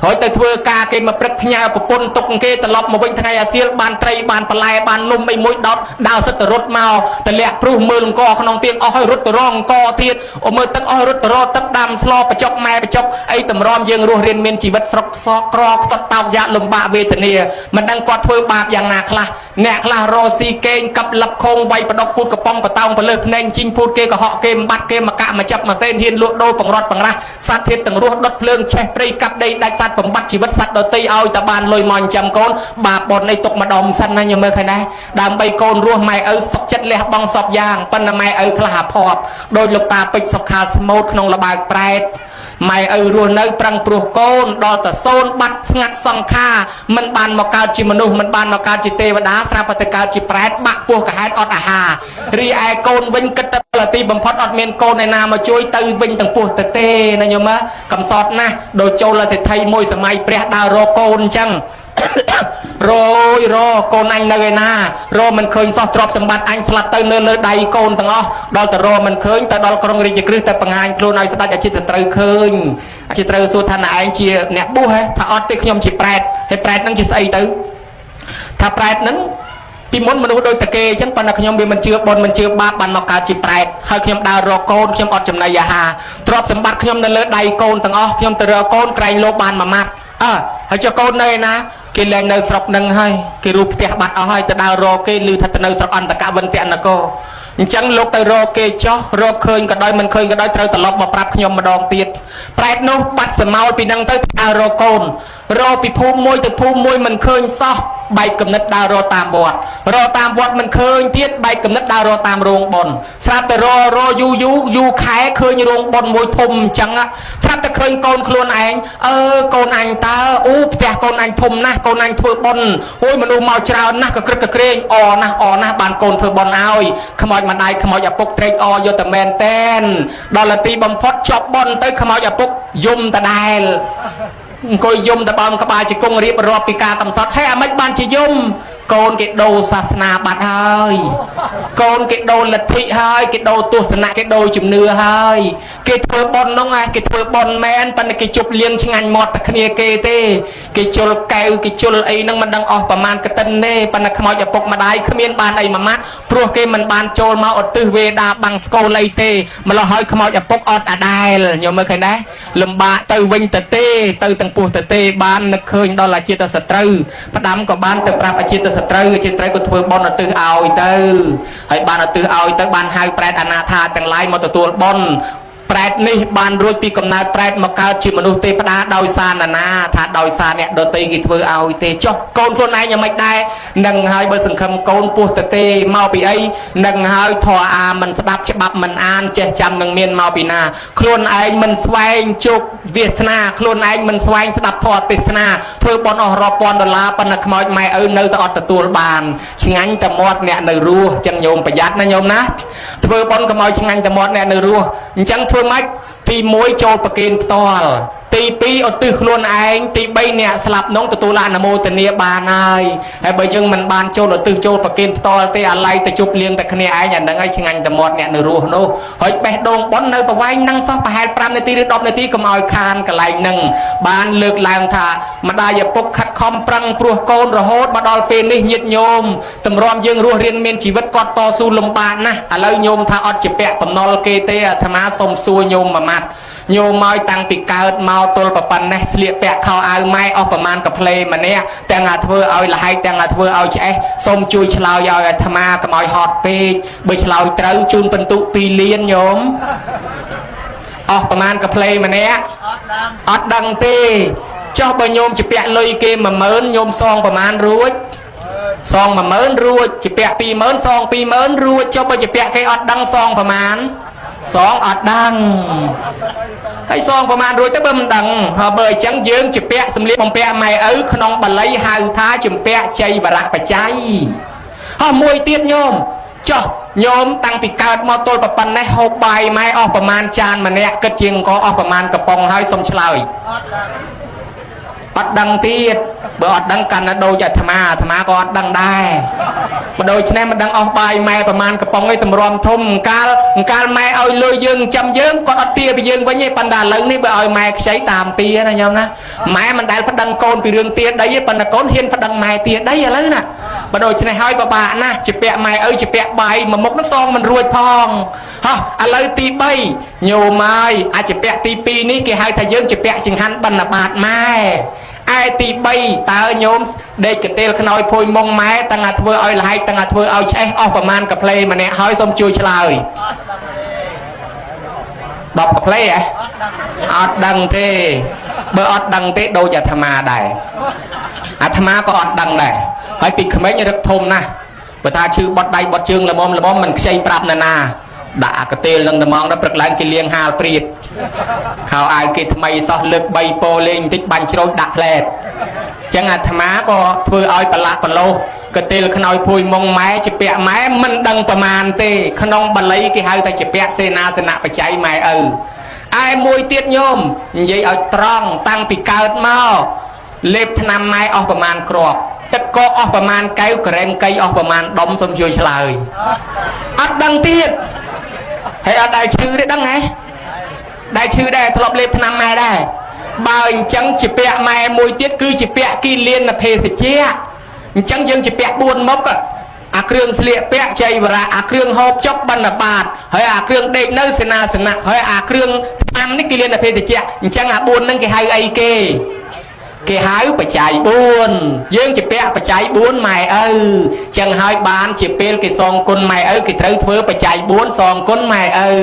ហើយទៅធ្វើការគេមកព្រឹកផ្ញើប្រពន្ធទុកគេត្រឡប់មកវិញថ្ងៃអាសៀលបានត្រីបានបន្លែបាននំអីមួយដោតដើរសិតទៅរត់មកទៅលាក់ព្រុសមើលអង្គក្នុងទៀងអស់ហើយរត់ទៅរងអង្គទៀតអូមើលទឹកអស់រត់ទៅរកទឹកដាំស្លបចុកម៉ែបចុកអីតម្រាំយើងរស់រៀនមានជីវិតស្រុកសក់ក្រខ្សត់តោកយ៉ាលំបាកវេទនាមិនដឹងគាត់ធ្វើបាបយ៉ាងណាខ្លះអ្នកខ្លះរស់ស៊ីកេងកັບលឹបខងវាយបដកគូតកំប៉ុងបតោងទៅលើភ្នែកជីងពូតគេកុហកគេបំបត្តិគេមកកាក់មកចាប់មកសេនហ៊ានលក់ដូរបង្រត់បង្រាស់សត្វធាតុទាំងរស់ដុតភ្លើងឆេះព្រៃកាប់ដីដាច់សត្វបំបត្តិជីវិតសត្វដទៃឲ្យតែបានលុយមកចិញ្ចឹមកូនបាបបុណ្យនេះទុកម្ដុំសិនណាញមើលឃើញដែរដើម្បីកូនរស់ម៉ែឪសុខចិត្តលះបង់សពយ៉ាងប៉ុន្តែម៉ែឪខ្លះអាភ័ព្វដោយលោកតាពេជ្រសុខាស្មូតក្នុងលបាកប្រែតម៉ែឪរស់នៅប្រឹងព្រោះកូនដល់តែសូនបាត់ស្ងាត់សង្ខារមិនបានមកកើតជាមនុស្សមិនបានមកកើតជាទេវតាស្រាប់តែកើតជាប្រែតបាក់ពោះកាហេតុអត់អាហាររីឯកូនវិញគិតតែទីបំផុតអត់មានកូនឯណាមកជួយទៅវិញទាំងពោះទៅទេណាញោមមើលកំសត់ណាស់ដូចចូលសេដ្ឋីមួយសម័យព្រះដើររកកូនអញ្ចឹងរកូនអញនៅឯណារមិនឃើញសោះទ្រព្យសម្បត្តិអញស្លាប់ទៅនៅលើដៃកូនទាំងអស់ដល់តែរមិនឃើញទៅដល់ក្រុងរាជក្រឹសតែបង្ហាញខ្លួនឲ្យស្ដេចអាចិតត្រូវឃើញអាចិតត្រូវសួរថាឯងជាអ្នកបួសហ៎ថាអត់ទេខ្ញុំជាប្រែតហើយប្រែតហ្នឹងជាស្អីទៅថាប្រែតហ្នឹងពីមុនមនុស្សដូចតាគេអញ្ចឹងប៉ុន្តែខ្ញុំវាមិនជឿបុណ្យមិនជឿបាបបានមកកើតជាប្រែតហើយខ្ញុំដើររកកូនខ្ញុំអត់ចំណីអាហារទ្រព្យសម្បត្តិខ្ញុំនៅលើដៃកូនទាំងអស់ខ្ញុំទៅរកកូនក្រែងលោកបានមួយម៉ាត់ហើយចុះកូននៅឯណាគេលែងនៅស្រុកនឹងហើយគេរូបផ្ទះបាត់អស់ហើយទៅដើររកគេឮថាទៅនៅស្រុកអន្តកវិន្ទនគរអញ្ចឹងលោកទៅរកគេចោះរកឃើញក៏ដោយមិនឃើញក៏ដោយត្រូវត្រឡប់មកប្រាប់ខ្ញុំម្ដងទៀតប្រែតនោះបាត់សមោលពីនឹងទៅដើររកកូនរកពីភូមិមួយទៅភូមិមួយមិនឃើញសោះបែកកំណត់ដើររកតាមវត្តមិនឃើញទៀតបែកកំណត់ដើររកតាមរោងបុណ្យស្រាប់តែរយូរខែឃើញរោងបុណ្យមួយធំអញ្ចឹងស្រាប់តែឃើញកូនខ្លួនឯងកូនអញតើផ្ទះកូនអញធំណាស់កូនអញធ្វើបុណ្យអូយមនុស្សមកច្រើនណាស់ក៏ក្រឹកក្រែងអណាស់បានកូនធ្វើបុណ្យឲ្យខ្មោចម្ដាយខ្មោចឪពុកត្រេកអរយកតែមែនតែនដល់ទីបំផុតចប់បុណ្យទៅខ្មោចឪពុកយំដដែលអង្គុយយំតបើមក្បាលជង្គង់រៀបរាប់ពីការកំសត់ហេអាម៉េចបានជាយំកូនគេដូរសាសនាបាត់ហើយកូនគេដូរលទ្ធិហើយគេដូរទស្សនៈគេដូរជំនឿហើយគេធ្វើបុណ្យនោះគេធ្វើបុណ្យមែនប៉ុន្តែគេជប់លៀងឆ្ងាញ់មាត់តែគ្នាគេទេគេជុលកែវគេជុលអីហ្នឹងមិនដឹងអស់ប្រមាណកតិនទេប៉ុន្តែខ្មោចឪពុកម្ដាយគ្មានបានអីមួយម៉ាត់ព្រោះគេមិនបានចូលមកឧទ្ទិសវេដាបាំងស្គូលអីទេម្ល៉េះហើយខ្មោចឪពុកអត់អាដែលញោមមើលឃើញដែរលំបាកទៅវិញទៅទេទៅទាំងពោះទៅទេបាននឹកឃើញដល់អាជាតសត្រូវផ្ដាំក៏បានទៅប្រាប់អាជាតសត្រូវក៏ធ្វើបុណ្យឧទ្ទិសឲ្យទៅហើយបានឧទ្ទិសឲ្យទៅបានហៅប្រែតអនាថាទាំងឡាយមកទទួលបុណ្យ ប្រែតនេះបានរួចពីកំណើតប្រែតមកកើតជាមនុស្សទេវតាដោយសារណាថាដោយសារអ្នកដតីគេធ្វើឲ្យទេចុះកូនខ្លួនឯងយ៉ាងម៉េចដែរនឹងហើយបើសង្ឃឹមកូនពោះទៅទេមកពីអីនឹងហើយធរអាមិនស្ដាប់ច្បាប់មិនអានចេះចាំនឹងមានមកពីណាខ្លួនឯងមិនស្វែងជោគវាសនាខ្លួនឯងមិនស្វែងស្ដាប់ធម៌ទេសនាធ្វើបន់អស់រាប់ពាន់ដុល្លារប៉ុន្តែខ្មោចម៉ែឪនៅតែអត់ទទួលបានឆ្ងាញ់តែមាត់អ្នកនៅរស់ចឹងញោមប្រយ័ត្នណាញោមណាធ្វើបន់ខ្មោចឆ្ងាញ់តែមាត់អ្នកនៅរស់អញ្ចឹងធ្វើម៉េចទី1ចូលប្រគេនផ្ទាល់ទី2ឧទ្ទិសខ្លួនឯងទី3អ្នកស្លាប់នោះទទួលអនុមោទនាបានហើយបើយើងមិនបានចូលឧទ្ទិសចូលប្រគេនផ្ទាល់ទេអាឡ័យទៅជប់លៀងតែគ្នាឯងអាហ្នឹងហើយឆ្ងាញ់តែមាត់អ្នកនៅរស់នោះហើយបេះដូងប៉ុននៅប្រវែងហ្នឹងសោះប្រហែល5នាទីឬ10នាទីកុំឲ្យខានកន្លែងហ្នឹងបានលើកឡើងថាម្ដាយឪពុកខិតខំប្រឹងព្រោះកូនរហូតមកដល់ពេលនេះញាតិញោមតម្រាំយើងរស់រៀនមានជីវិតគាត់តស៊ូលំបាកណាស់ឥឡូវញោមថាអត់ជាពាក់បំណុលគេទេអាត្មាសុំសួរញោមមួយម៉ាត់ញោមមកតាំងពីកើតមកទល់ប៉ុណ្ណេះស្លៀកពាក់ខោអាវម៉ែអស់ប្រមាណកាផ្លេម្នាក់ទាំងអាធ្វើឲ្យលហែកទាំងអាធ្វើឲ្យឆ្អេះសូមជួយឆ្លើយឲ្យអាត្មាកុំឲ្យហត់ពេកបើឆ្លើយត្រូវជូនបន្ទុក2លានញោមអស់ប្រមាណកាផ្លេម្នាក់អត់ដឹងទេចុះបើញោមជាពាក់លុយគេ10000ញោមសងប្រមាណរួចសង10000រួចជាពាក់20000សង20000រួចចុះបើជាពាក់គេអត់ដឹងសងប្រមាណសងអត់ដឹងហើយសងប្រមាណរួចទៅបើមិនដឹងហើយបើអញ្ចឹងយើងជាពាក់សម្លៀកបំពាក់ម៉ែឪក្នុងបាលីហៅថាជំពាក់ជ័យវរៈបច្ច័យហើយមួយទៀតញោមចុះញោមតាំងពីកើតមកទល់ប៉ុណ្ណេះហូបបាយម៉ែអស់ប្រមាណចានម្នាក់គិតជាងក៏អស់ប្រមាណកំប៉ុងហើយសុំឆ្លើយអត់ដឹងទៀតបើអត់ដឹងកាន់តែដូចអាត្មាក៏អត់ដឹងដែរបើដូចនេះមិនដឹងអស់បាយម៉ែប្រមាណកំប៉ុងឯតម្រាំធំកាលម៉ែឲ្យលុយយើងចាំយើងគាត់អត់ទាពីយើងវិញទេប៉ុន្តែឥឡូវនេះបើឲ្យម៉ែខ្ចីតាមទាណាញោមណាម៉ែមិនដែលប្តឹងកូនពីរឿងទាដីទេប៉ុន្តែកូនហ៊ានប្តឹងម៉ែទាដីឥឡូវណាបើដូចនេះហើយពិបាកណាស់ជាពាក់ម៉ែឪជាពាក់បាយមួយមុខនោះសងមិនរួចផងហោះឥឡូវទី3ញោមហើយអាចជាពាក់ទី2នេះគេហៅថាយើងជាពាក់ចង្ហាន់បណ្ឌបាតម៉ែឯទី3តើញោមដេកកន្ទេលខ្នើយភួយមុងម៉ែទាំងអាធ្វើឲ្យលហែកទាំងអាធ្វើឲ្យឆ្អេះអស់ប្រមាណកាផ្លេម្នាក់ហើយសូមជួយឆ្លើយ10កាផ្លេហ៎អត់ដឹងទេបើអត់ដឹងទេដូចអាត្មាដែរអាត្មាក៏អត់ដឹងដែរហើយពីក្មេងរឹកធំណាស់បើថាឈឺបត់ដៃបត់ជើងល្មមមិនខ្ចីប្រាប់ណាដាក់អាកទេលនឹងត្មងដល់ព្រឹកឡើងគេលៀងហាលព្រាតខោអាវគេថ្មីសោះលើក3ពោលេងបន្តិចបាញ់ជ្រោចដាក់ផ្លែតអញ្ចឹងអាត្មាក៏ធ្វើឲ្យប្រឡាក់ប្រឡោសកទេលខ្នើយភួយមុងម៉ែជាពាក់ម៉ែមិនដឹងប្រមាណទេក្នុងបាលីគេហៅថាជាពាក់សេនាសនៈបច្ច័យម៉ែឪឯមួយទៀតញោមនិយាយឲ្យត្រង់តាំងពីកើតមកលេបថ្នាំម៉ែអស់ប្រមាណគ្រាប់ទឹកកកអស់ប្រមាណកែវក្រែងកៃអស់ប្រមាណដុំសូមជួយឆ្លើយអត់ដឹងទៀតហើយអត់ដែលឈឺទេដឹងហ៎ដែលឈឺដែរធ្លាប់លេបថ្នាំម៉ែដែរបើអញ្ចឹងជាពាក់ម៉ែមួយទៀតគឺជាពាក់គីលានភេសជ្ជៈអញ្ចឹងយើងជាពាក់4មុខអាគ្រឿងស្លៀកពាក់ជ័យវរៈអាគ្រឿងហូបចុកបណ្ឌបាតហើយអាគ្រឿងដេកនៅសេនាសនៈហើយអាគ្រឿងថ្នាំនេះគីលានភេសជ្ជៈអញ្ចឹងអា4ហ្នឹងគេហៅអីគេហៅបច្ច័យ4យើងជាពាក់បច្ច័យ4ម៉ែឪចឹងហើយបានជាពេលគេសងគុណម៉ែឪគេត្រូវធ្វើបច្ច័យ4សងគុណម៉ែឪ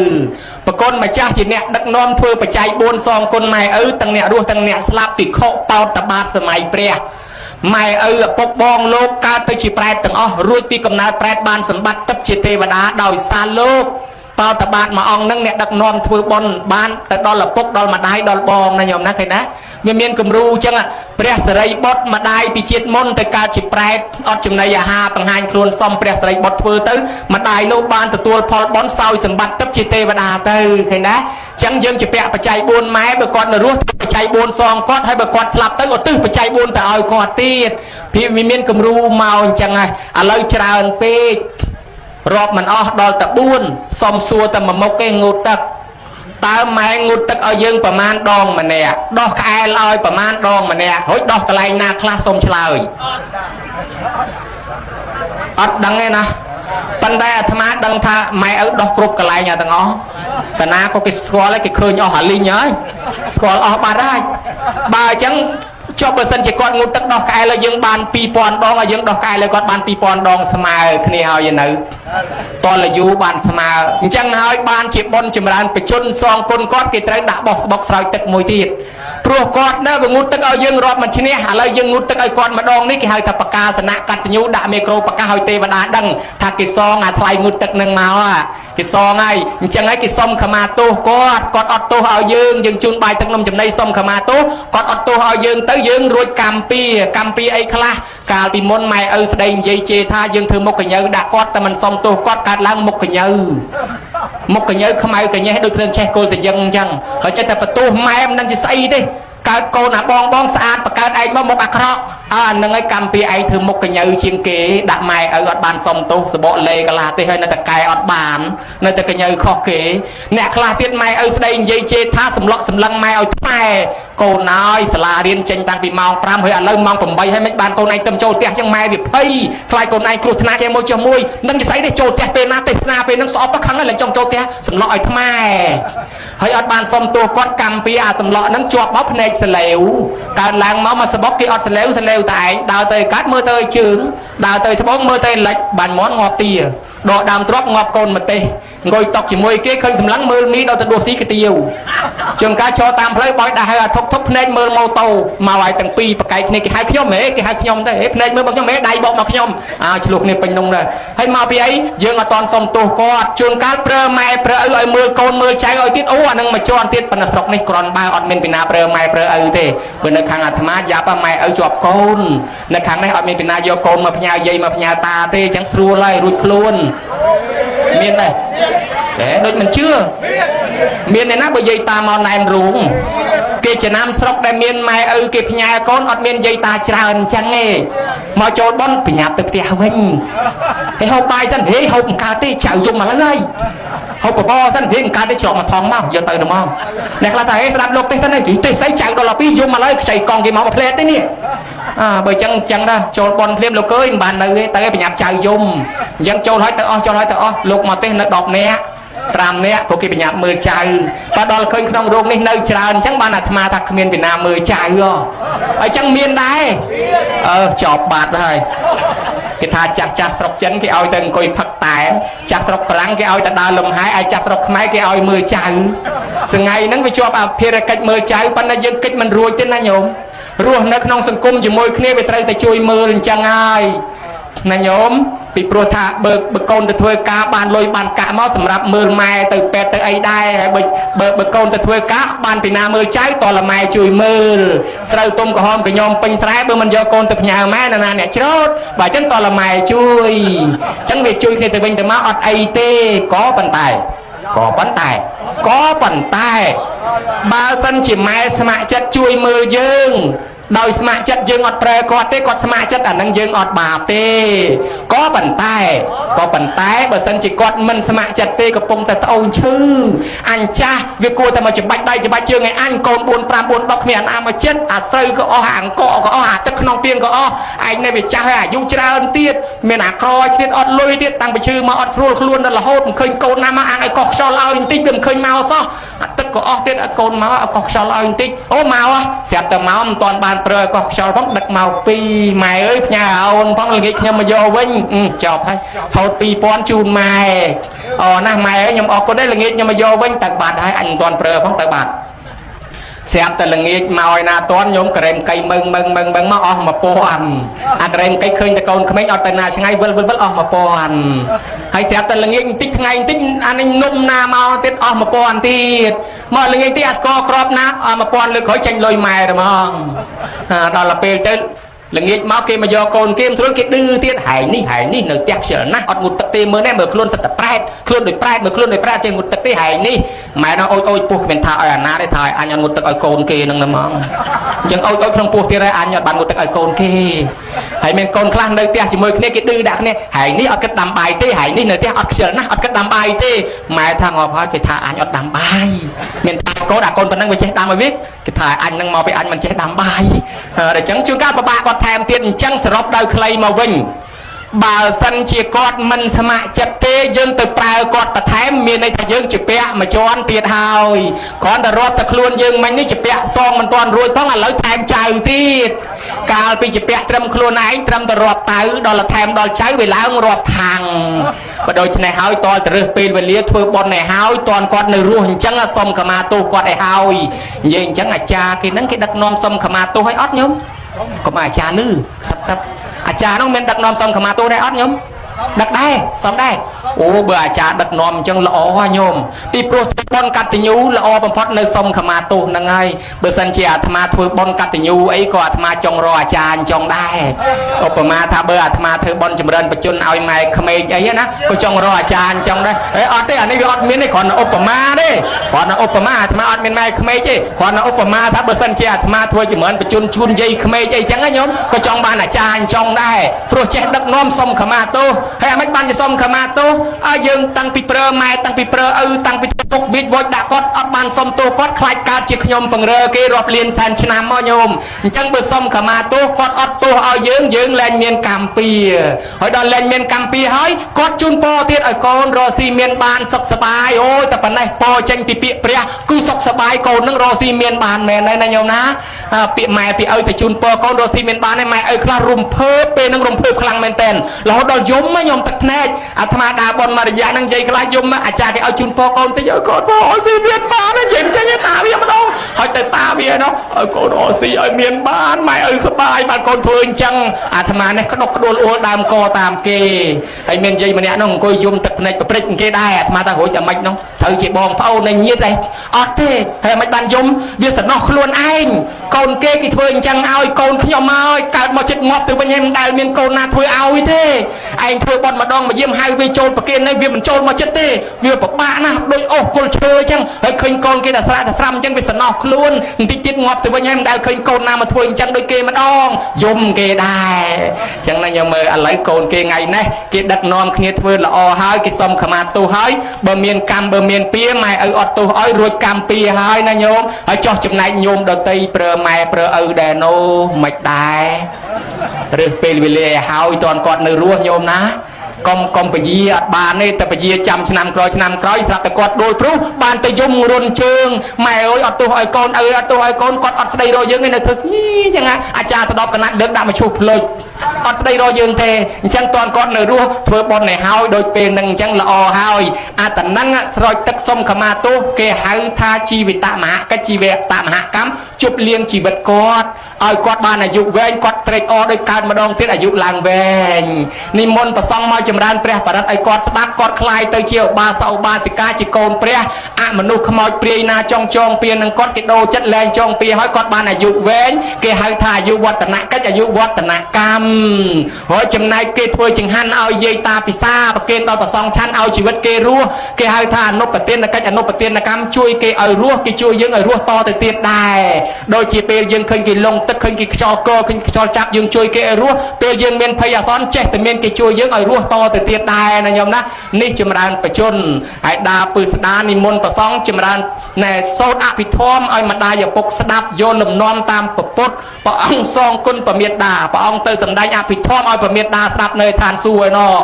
ប្រគុណម្ចាស់ជាអ្នកដឹកនាំធ្វើបច្ច័យ4សងគុណម៉ែឪទាំងអ្នករស់ទាំងអ្នកស្លាប់ពិខុបោតតបាតសម័យព្រះម៉ែឪឪពុកបងលោកកើតទៅជាប្រែតទាំងអស់រួចពីកំណើតប្រែតបានសម្បត្តិទឹកជាទេវតាដោយសារលោកបោតបាតមួយអង្គនឹងអ្នកដឹកនាំធ្វើបុណ្យបានទៅដល់ឪពុកដល់ម្ដាយដល់បងណាញោមណាឃើញណាវាមានគំរូអញ្ចឹងព្រះសិរីបុត្តម្ដាយពីជាតិមុនទៅកើតជាប្រែតអត់ចំណីអាហារបង្ហាញខ្លួនសំព្រះសិរីបុត្រធ្វើទៅម្ដាយនោះបានទទួលផលបុណ្យសោយសម្បត្តិទឹកជាទេវតាទៅឃើញណាអញ្ចឹងយើងជាពាក់បច្ច័យ4ម៉ែបើគាត់នៅរស់បច្ច័យ4សងគាត់ហើយបើគាត់ស្លាប់ទៅឧទ្ទិសបច្ច័យ4ទៅឲ្យគាត់ទៀតវាមានគំរូមកអញ្ចឹងហើយឥឡូវច្រើនពេករាប់មិនអស់ដល់តែ4សុំសួរតែមួយមុខគេងូតទឹកតើម៉ែងូតទឹកឲ្យយើងប្រមាណដងម្នាក់ដោះក្អែលឲ្យប្រមាណដងម្នាក់រួចដោះកន្លែងណាខ្លះសុំឆ្លើយអត់ដឹងទេណាប៉ុន្តែអាត្មាដឹងថាម៉ែឪដោះគ្រប់កន្លែងទាំងអស់តាណាក៏គេស្គាល់ហើយគេឃើញអស់អាលីងហើយស្គាល់អស់បាត់ហើយបើអញ្ចឹងចុះបើសិនជាគាត់ងូតទឹកដោះក្អែលឲ្យយើងបាន2000ដងហើយយើងដោះក្អែលឲ្យគាត់បាន2000ដងស្មើគ្នាហើយនៅ ตอนละยูบานสมาจังหายบานจีบบนจำรานไปชนซองคนกอดกีตรังด่าบอกสบอกสายตึกมวยตีดพวกกอดนะบงูตึกเอายังรอดมันชนะอะไรยังงูตึกเอากอดมาดองนี่กี่หายทับปากกาสนะกัดยูด่าเมโครปากกาหอยเตวดาดังถ้ากี่ซองทลายงูตึกหนึ่งมาอ่ะกี่ซองไงจังไงกี่ส้มขมาตู้กอดอดตู้เอายังจูนใบตั้งนมจำในส้มขมาตู้กอดตู้เอายังเต้ยังรวยกัมปีไอ้คลากาลปีมนไม่แสดงยัยเจท่ายังเธอมกกันเยอะด่ากอดแต่มันส้มตู้กอดการล้างมกกันเยอะมกกันเยอะขมายกันเยอะโดยเพลิงแช่โกลแต่ยังจังเขาจะแต่ประตูแม่มันนั่นจะใส่ดิการโกนบองสะอาดประกาศไอ้มกอัคระนั่งไอ้กัมปีไอ้เธอมกกันเยอะเชียงเก๋ด่าไม่อดบานส้มตู้สบเลกลาเตให้นั่นแต่ไก่อดบานนั่นแต่กันเยอะข้อเก๋เนี่ยคลาเทียนไม่แสดงยัยเจท่าสำลักสำลังไม่เอาแม่โกน้อยสลาเรียนเจนตังปีมองปรามเฮ้ยเริ่มมองผมใบให้ไม่บานโกนไอ้เติมโจเตียยังไม่เดี๋ยวเฮ้ยคลายโกนไอ้ครูธนาเจมวยเจมวยนั่งจะใส่ได้โจเตียเป็นนาเตนาเป็นนั่งสอบประคังอะไรจงโจเตียสำลักไอ้แม่เฮ้ยอดบานส้มตัวกอดกัมปีสำลักนั่งจวบม็อบในเสลวการล้างม็อบมาสบอกกี่อดเสลวแต่ดาวเตยกัดมือเตยจึงดาวเตยทบงมือเตยเล็กบานม้อนงอเตียดอดามตรอกงอบโกนมาเตยงอยตอกจิมวยเก้เคยสำลักมือมีดาวตะดูสีกระเตียวจึงการโชว์ตามเพลย์บอยได้ทบเพลย์มือโมโตมาไว้ตั้งปีประกายในกี่ให้ขยมกี่ให้ขยมได้เพลย์มือบางยังไม่ได้บอกมาขยมฉลุกนี่เป็นนงเลยให้มาพี่ไอ้ยังมาตอนสมตัวกอดจึงการเปรย์ไม่เปรย์เอามือโกนมือใจเอาติดโอ้นั่งมาจอนติดปนสรกในกรอนบาอดเมนปินาเปรย์ไม่เปรย์เอาเตะเมื่อในครั้งอาตมายาปะไม่เอาจอบโกนในครั้งในอดเมนปินาโยโกนมาพญาใหญ่มาพญาตาเตะจังสรูไล่รุดคลุนเมียนเลยแต่โดยมันเชื่อเมียนในนักบริยตามอนายรุงเกจน้ำสรกได้เมียนไม่เก็บพญาก้อนอดเมียนใยตาจราจังเงมาโจดบอลพญาตึกเตียวิ่งให้เขาไปสั่นเฮ้ยเขากาเตะเฉาจุ่มมาแล้วไงเขาปะบอสั่นเฮ้ยกาเตะเฉามาทองมั่งอย่าเตยหนึ่งมั่งในกระต่ายสลับโลกเตะสั่นให้ถึงเตะใส่เฉาดอลลาร์ปีจุ่มมาแล้วใส่กองกี่หม้อเพลทได้เนี่ยbởi chẳng đó cho bọn phim lục cưới bàn nơi tới bị nhập chào dùng dân cho nói tới lục mà tên nó đọc nè làm nè của cái bị nhập 10 chào và đó là khơi không rung đi nơi chào chẳng ban là mà thật miền Việt Nam 10 chào rồi ở trong miền đây chọp bạt rồi cái thà chặt sọc chân cái oi từng coi phật tài chặt sọc lăng cái oi ta đào lồng hái ai chặt sọc máy cái oi 10 chào sự ngày nắng với cho bà phía cách 10 chào ban là dân cách mình ruồi tên là nhổmรวมนักน้องสังคมจะมวยเคลียร์ไปไตรแต่ช่วยมือจังไงนายโยมปีโปรธาเบิกโกนแต่ถวยกาบานลอยบานกะมาสำหรับมือไม้แต่เป็ดแต่ไอ้ได้เบิกโกนแต่ถวยกาบานปีนามือใช้ต่อละไม้ช่วยมือไตรต้มกระหอมกระยอมเป็นสายเบอร์มันโยโกนแต่พญาแม่นานเนี่ยชดบ่าจังต่อละไม้ช่วยจังเวช่วยในแต่เป็นแต่มาอดไอเต้ก็ปันตายบาสันจิแม่สมัครจัดช่วยมือยืงโดยสมัครจัดยืงอดเปรย์กอดเต้กอดสมัครจัดนั่งยืงอดบาเต้ก็ปันตายบาสันจิกอดมันสมัครจัดเต้กับปงแต่เอาชื่ออันจ้าวิโกแต่มาจะบัดได้จะบัดเชื่อไงอันโกนบุญปรามบุญดอกเมียนอามาเจ็ดอาศัยก็ห่างก็หาตึกนองเปียงก็ไอ้ในวิจารณ์ยุจราอันเตี้ยเมียนครอยเตี้ยอดลุยเตี้ยตั้งไปชื่อมาอดฟลูคล้วนนั่นละโหดเคยโกนน้ำมาไอ้กอกชอลเอาอินติเป็นเคยเมาซะตึกก็เตี้ยโกนมาเอากอกชอลเอาอินติโอ้เมาเสียแต่เมาตอนบานเปรย์กอกชอลพ้องดักเมาปีใหม่เอ้ยพญาเอาพ้องเลยเนี่ยมาโยวิ่งจอบให้เขาปีปอนจูนใหม่น่าใหม่ยังออกก็ได้ละเงียดยังมาโยวิ่งตักบาดให้อันตอนเปรย์พ้องตักบาดเสียแต่ละเงียดมาไอ้นาต้นโยมกระเรมไก่มึงมาออกมาปอนกระเรมไก่เคยตะโกนขมิ้นเอาแต่นาช่างไงวิลออกมาปอนให้เสียแต่ละเงียดติ๊กไงติ๊กอันนี้นุ่มนามาติดออกมาปอนติดมาละเงียดที่อัสกอครอบนะออกมาปอนเลยขอเชงลอยไม้หรือมั้งตอนละเปลเจละเงียดมาเกมมาโยโกนเกมธุรกิจดื้อเตี้ยหายนี่หนึ่งแตกเสียนะอดมุดตะเตมือแน่เมื่อคลุนสัตว์แปรคลุนโดยแปรเมื่อคลุนโดยแปรเจมุดตะเตหายนี่หมายน้องโอ้ยพวกเป็นทาอ่านนาได้ทายอันยันมุดตะไอโกนเกนึงนะมั้งยังโอ้ยพลังพวกที่ไรอันยันบันมุดตะไอโกนเกหายเมนโกนคลานเลยเตี้ยสิมือเนี่ยกิดื้อดักเนี่ยหายนี่อดกระดำใบเตี้ยหายนี่เนื้อเตี้ยอดเสียนะอดกระดำใบเตี้ยหมายทางอภัยจะทาอันอดดำใบเมนทาโกดักโกนเป็นนั่งไปเช็ดดำมาวิกจะทายอันนั่งมอไปอันมันเช็ดดำใบแต่จังช่วงการประบาก็แทมเตี้ยจังสรบดาวใครมาวิ่งบ่าวสันเชียกอดมันสมัครจับเตยยืนตึกปลายกอดตะแทมมีในทะยืงจิเปะมาจอนเตียหายก่อนแต่รอดตะคลวนยืงมันนี่จิเปะซองมันตอนรวยต้องอะไรแทมใจตีด កាលពីជាពាក់ត្រឹមខ្លួនឯងត្រឹមតែរាប់តៅដល់ថែមដល់ចៅវាឡើងរាប់ខាងបើដូច្នេះហើយតលទៅរើសពេលវេលាធ្វើបុណ្យឲ្យហើយតនគាត់នៅរស់អញ្ចឹងសុំខមាទោសគាត់ឲ្យហើយនិយាយអញ្ចឹងអាចារ្យគេហ្នឹងគេដឹកនាំសុំខមាទោសឲ្យអត់ញោមកុំអាចារ្យលឺសឹបអាចារ្យនោះមានដឹកនាំសុំខមាទោសដែរអត់ញោមដឹកដែរសំដែរអូបើអាចារ្យដឹកនាំអញ្ចឹងល្អហ៎ញោមពីព្រោះធ្វើបុណ្យកតញ្ញូល្អបំផុតនៅសុំខមាទោសហ្នឹងហើយបើសិនជាអាត្មាធ្វើបុណ្យកតញ្ញូអីក៏អាត្មាចង់រកអាចារ្យអញ្ចឹងដែរឧបមាថាបើអាត្មាធ្វើបុណ្យចម្រើនបជនឲ្យម៉ែក្មេកអីណាក៏ចង់រកអាចារ្យអញ្ចឹងដែរអត់ទេអានេះវាអត់មានទេគ្រាន់តែឧបមាទេគ្រាន់តែឧបមាអាត្មាអត់មានម៉ែក្មេកទេគ្រាន់តែឧបមាថាបើសិនជាអាត្មាធ្វើចម្រើនបជនជូនយាយក្មេកអីអញ្ចឹងណាញោមក៏ចង់បានអាចារ្យអញ្ចឹងដែរព្រោះចេះដឹកនាំសុំខមាទោសហើយអាមិនបានសុំខមាទោសឲ្យយើងតាំងពីប្រើម៉ែតាំងពីប្រើឪតាំងពីទុកវិចវចដាក់គាត់អត់បានសុំទោសគាត់ខ្លាចកើតជាខ្ញុំបង្រើគេរាប់លានសែនឆ្នាំមកញោមអញ្ចឹងបើសុំខមាទោសគាត់អត់ទោសឲ្យយើងលែងមានកម្មពៀហើយដល់លែងមានកម្មពៀហើយគាត់ជូនពរទៀតឲ្យកូនរស់ស៊ីមានបានសុខសប្បាយអូយតែប៉ុណ្ណេះពរចេញពីពាក្យព្រះគឺសុខសប្បាយកូននឹងរស់ស៊ីមានបានមែនទេណាញោមណាពាក្យម៉ែពាក្យឪទៅជូនពរកូនរស់ស៊ីមានបានឯម៉ែឪខ្លះរំភើបពេលនឹងរំភើបខ្លាំងមែនតើរហូតដល់យំញោមទឹកភ្នែកអាត្មាដើរបនមករយៈហ្នឹងនិយាយខ្លះយំអាចារ្យគេឲ្យជូនពរកូនតិចឲ្យកូនរស់ស៊ីមានបាននិយាយចេញតាវាម្ដងហើយទៅតាវានោះឲ្យកូនរស់ស៊ីឲ្យមានបានម៉ែឪសប្បាយបានកូនធ្វើអញ្ចឹងអាត្មានេះក្តុកក្តួលអួលដើមកតាមគេហើយមានយាយម្នាក់នោះអង្គុយយំទឹកភ្នែកប្រព្រឹត្តគេដែរអាត្មាថារួចតែមិននោះត្រូវជាបងប្អូននៃញាតិដែរអត់ទេហើយមិនបានយំវាសំណោះខ្លួនឯងកូនគេធ្វើអញ្ចឹងឲ្យកូនខ្ញុំមកកើតមកចិត្តងាប់ទៅវិញហើយមិនដែលមានកូនណាធ្វើឲ្យទេឯងធ្វើបន់ម្ដងមកយាមហៅវាចូលប្រគេននេះវាមិនចូលមកចិត្តទេវាពិបាកណាស់ដូចអូសគល់ឈើអញ្ចឹងហើយឃើញកូនគេតែស្រាក់តែស្រាំអញ្ចឹងវាសំណោះខ្លួនបន្តិចទៀតងាប់ទៅវិញហើយមិនដែលឃើញកូនណាមកធ្វើអញ្ចឹងដូចគេម្ដងយំគេដែរអញ្ចឹងណាយើងមើលឥឡូវកូនគេថ្ងៃនេះគេដឹកនាំគ្នាធ្វើល្អហើយគេសុំខមាទោសហើយបើមានកម្មបើមានពៀម៉ែឪអត់ទោសឲ្យរួចកម្មពៀហើយណាញោមហើយចោះចំណែកញោមដតីប្រើម៉ែប្រើឪដែរនោះមិនដែរឬពេលវេលាឲ្យហើយតនគាត់នៅរស់ញោមណាកុំពជាអត់បានទេតែពជាចាំឆ្នាំក្រោយស្រាប់តែគាត់ដួលព្រោះបានទៅយំរុនជើងម៉ែអើយអត់ទោសឲ្យកូនឪអត់ទោសឲ្យកូនគាត់អត់ស្ដីរកយើងទេនៅធ្វើស្ញីអញ្ចឹងអាចារ្យទៅដល់កណាត់ដឹកដាក់មកឈូសផ្លុចអត់ស្ដីរកយើងទេអញ្ចឹងតនគាត់នៅរស់ធ្វើបុណ្យឲ្យហើយដូចពេលហ្នឹងអញ្ចឹងល្អហើយអាតហ្នឹងស្រោចទឹកសុំខមាទោសគេហៅថាជីវិតមហកិច្ចជីវតមហកម្មជប់លៀងជីវិតគាត់ឲ្យគាត់បានអាយុវែងគាត់ត្រេកអរដោយកើតម្ដងទៀតអាយុឡើងវែងនិមន្តប្រសង់មកចម្រើនព្រះបរិត្តឲ្យគាត់ស្ដាប់គាត់ខ្លាយទៅជាឧបាសកឧបាសិកាជាកូនព្រះអមនុស្សខ្មោចព្រាយណាចងពៀនឹងគាត់គេដូរចិត្តលែងចងពៀឲ្យគាត់បានអាយុវែងគេហៅថាអាយុវឌ្ឍនកិច្ចអាយុវឌ្ឍនកម្មហើយចំណែកគេធ្វើចង្ហាន់ឲ្យយាយតាពិសាប្រគេនដល់ប្រសង់ឆាន់ឲ្យជីវិតគេរស់គេហៅថាអនុបទានកិច្ចអនុបទានកម្មជួយគេឲ្យរស់គេជួយយើងឲ្យរស់តទៅទៀតដែរដូចជាពេលយើងឃើញគេលងទឹកឃើញគេខ្យល់កឃើញខ្យល់ចាប់យើងជួយគេឲ្យរស់ពេលយើងមានភ័យអាសន្នចេះតែមានគេជួយយើងឲ្យរស់តទៅទៀតដែរណាញោមណានេះចម្រើនបជនហើយដាពឹស្ដានិមន្តប្រសង់ចម្រើនណែសូត្រអភិធម្មឲ្យម្ដាយឪពុកស្ដាប់យល់លំនាំតាមពុទ្ធព្រះអង្គសងគុណប្រមេត្តាព្រះអង្គទៅសម្ដែងអភិធម្មឲ្យប្រមេត្តាស្ដាប់នៅឋានសួគ៌ឯណោះ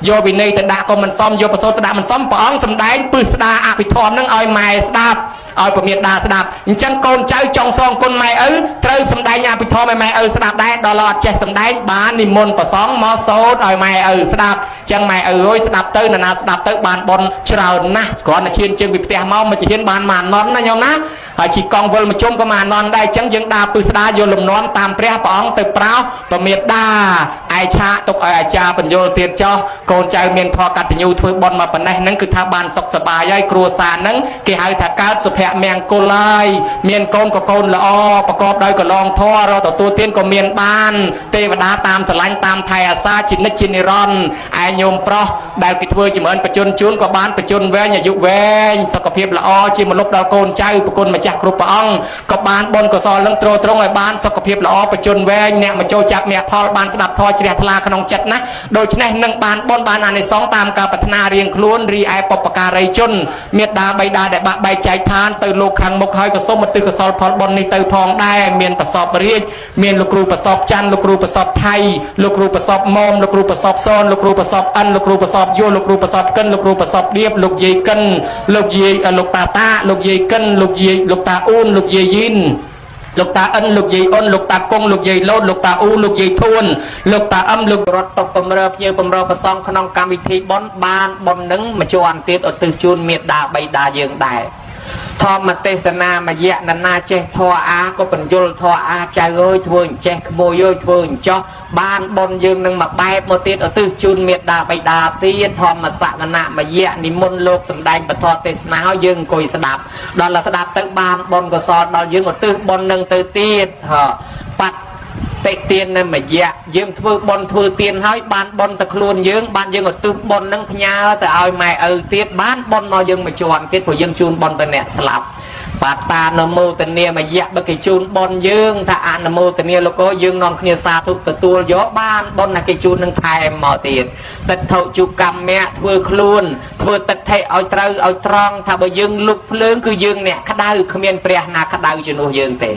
យកវិន័យទៅដាក់ក៏មិនសមយកប្រសូតទៅដាក់មិនសមព្រះអង្គសម្ដែងពឹស្ដាអភិធម្មនឹងឲ្យម៉ែស្ដាប់ឲ្យប្រមេត្តាស្ដាប់អញ្ចឹងកូនចៅចង់សងគុណម៉ែឪត្រូវសម្ដែងអភិធម្មឲ្យម៉ែឪស្ដាប់ដែរដល់អត់ចេះសម្ដែងបាននិមន្តប្រសង់មកសូត្រឲ្យម៉ែឪស្ដាប់អញ្ចឹងម៉ែឪអើយស្ដាប់ទៅនរណាស្ដាប់ទៅបានបុណ្យច្រើនណាស់គ្រាន់តែឈានជើងពីផ្ទះមកមិនជាបានមកអនន្តណាញោមណាហើយជីកង់វិលមកជុំក៏មកអនន្តដែរអញ្ចឹងយើងដើរពឹស្ដាយល់លំនាំតាមព្រះអង្គទៅប្រោសប្រមេត្តាឯឆាកទុកឲ្យអាចារ្យបញ្យល់ទៀតចោះកូនចៅមានផលកតញ្ញូធ្វើបុណ្យមកប៉ុណ្ណេះហ្នឹងគឺថាបានសុខសប្បាយហើយគ្រួសារហ្នឹងគេហៅថាកើតសុភមង្គលហើយមានកូនក៏កូនល្អប្រកបដោយកលងធម៌រកទទួលទានក៏មានបានទេវតាតាមស្រឡាញ់តាមថែអាសាជានិច្ចជានិរន្តរ៍ឯញោមប្រុសដែលគេធ្វើចម្រើនបជនជូនក៏បានបជនវែងអាយុវែងសុខភាពល្អជាមលុបដល់កូនចៅប្រគុណម្ចាស់គ្រប់ព្រះអង្គក៏បានបុណ្យកុសលនឹងទ្រទ្រង់ឲ្យបានសុខភាពល្អបជនវែងអ្នកមកចូលចាប់អ្នកផលបានស្ដាប់ធម៌ជ្រះថ្លាក្នុងចិត្តណាដូច្នេះនឹងបានបុណ្យបានអានិសង្សតាមការប្រាថ្នារៀងខ្លួនរីឯបុព្វការីជនមេត្តាបិតាដែលបាក់បែកចែកឋានទៅលោកខាងមុខហើយក៏សូមឧទ្ទិសកុសលផលបុណ្យនេះទៅផងដែរមានប្រសពរាជមានលោកគ្រូប្រសពច័ន្ទលោកគ្រូប្រសពថៃលោកគ្រូប្រសពមុំលោកគ្រូប្រសពសនលោកគ្រូប្រសពអិនលោកគ្រូប្រសពយូលោកគ្រូប្រសពកិនលោកគ្រូប្រសពដៀបលោកយាយកិនលោកយាយលោកតាលោកយាយកិនលោកយាយលោកតាអ៊ូនលោកយាយយីន លោកតាអិនលោកយាយអ៊ុនលោកតាគង់លោកយាយលូតលោកតាអ៊ូលោកយាយធួនលោកតាអឹមលោករត់តុកបំរើភ្ញៀវបំរើប្រសងក្នុងកម្មវិធីបុណ្យបានបុណ្យនឹងមួយជាន់ទៀតឧទ្ទិសជូនមេត្តាបិតាយើងដែរធម្មទេសនាមយៈណានាចេះធေါ်អាក៏បញ្យលធေါ်អាចៅអើយធ្វើអញ្ចេះក្មួយអើយធ្វើអញ្ចោះបានបុណ្យយើងនឹងមកបែបមកទៀតឧទ្ទិសជូនមេត្តាបិតាទៀតធម្មសក្នមយៈនិមន្តលោកសំដែងពធទេសនាឲ្យយើងអង្គុយស្ដាប់ដល់ស្ដាប់ទៅបានបុណ្យកុសលដល់យើងឧទ្ទិសបុណ្យនឹងទៅទៀតបាត់តិទាននៅមយៈយើងធ្វើបុណ្យធ្វើទានហើយបានបុណ្យទៅខ្លួនយើងបានយើងឧទ្ទិសបុណ្យនឹងផ្ញើទៅឲ្យម៉ែឪទៀតបានបុណ្យមកយើងមួយជាន់ទៀតព្រោះយើងជូនបុណ្យទៅអ្នកស្លាប់បាតានមោទនាមយៈបើគេជូនបុណ្យយើងថាអនុមោទនាលោកអើយយើងនាំគ្នាសាធុទទួលយកបានបុណ្យណាគេជូននឹងថែមមកទៀតតិដ្ឋុជុកម្មៈធ្វើខ្លួនធ្វើតិដ្ឋិឲ្យត្រូវឲ្យត្រង់ថាបើយើងលុបភ្លើងគឺយើងអ្នកក្តៅគ្មានព្រះណាក្តៅជំនួសយើងទេ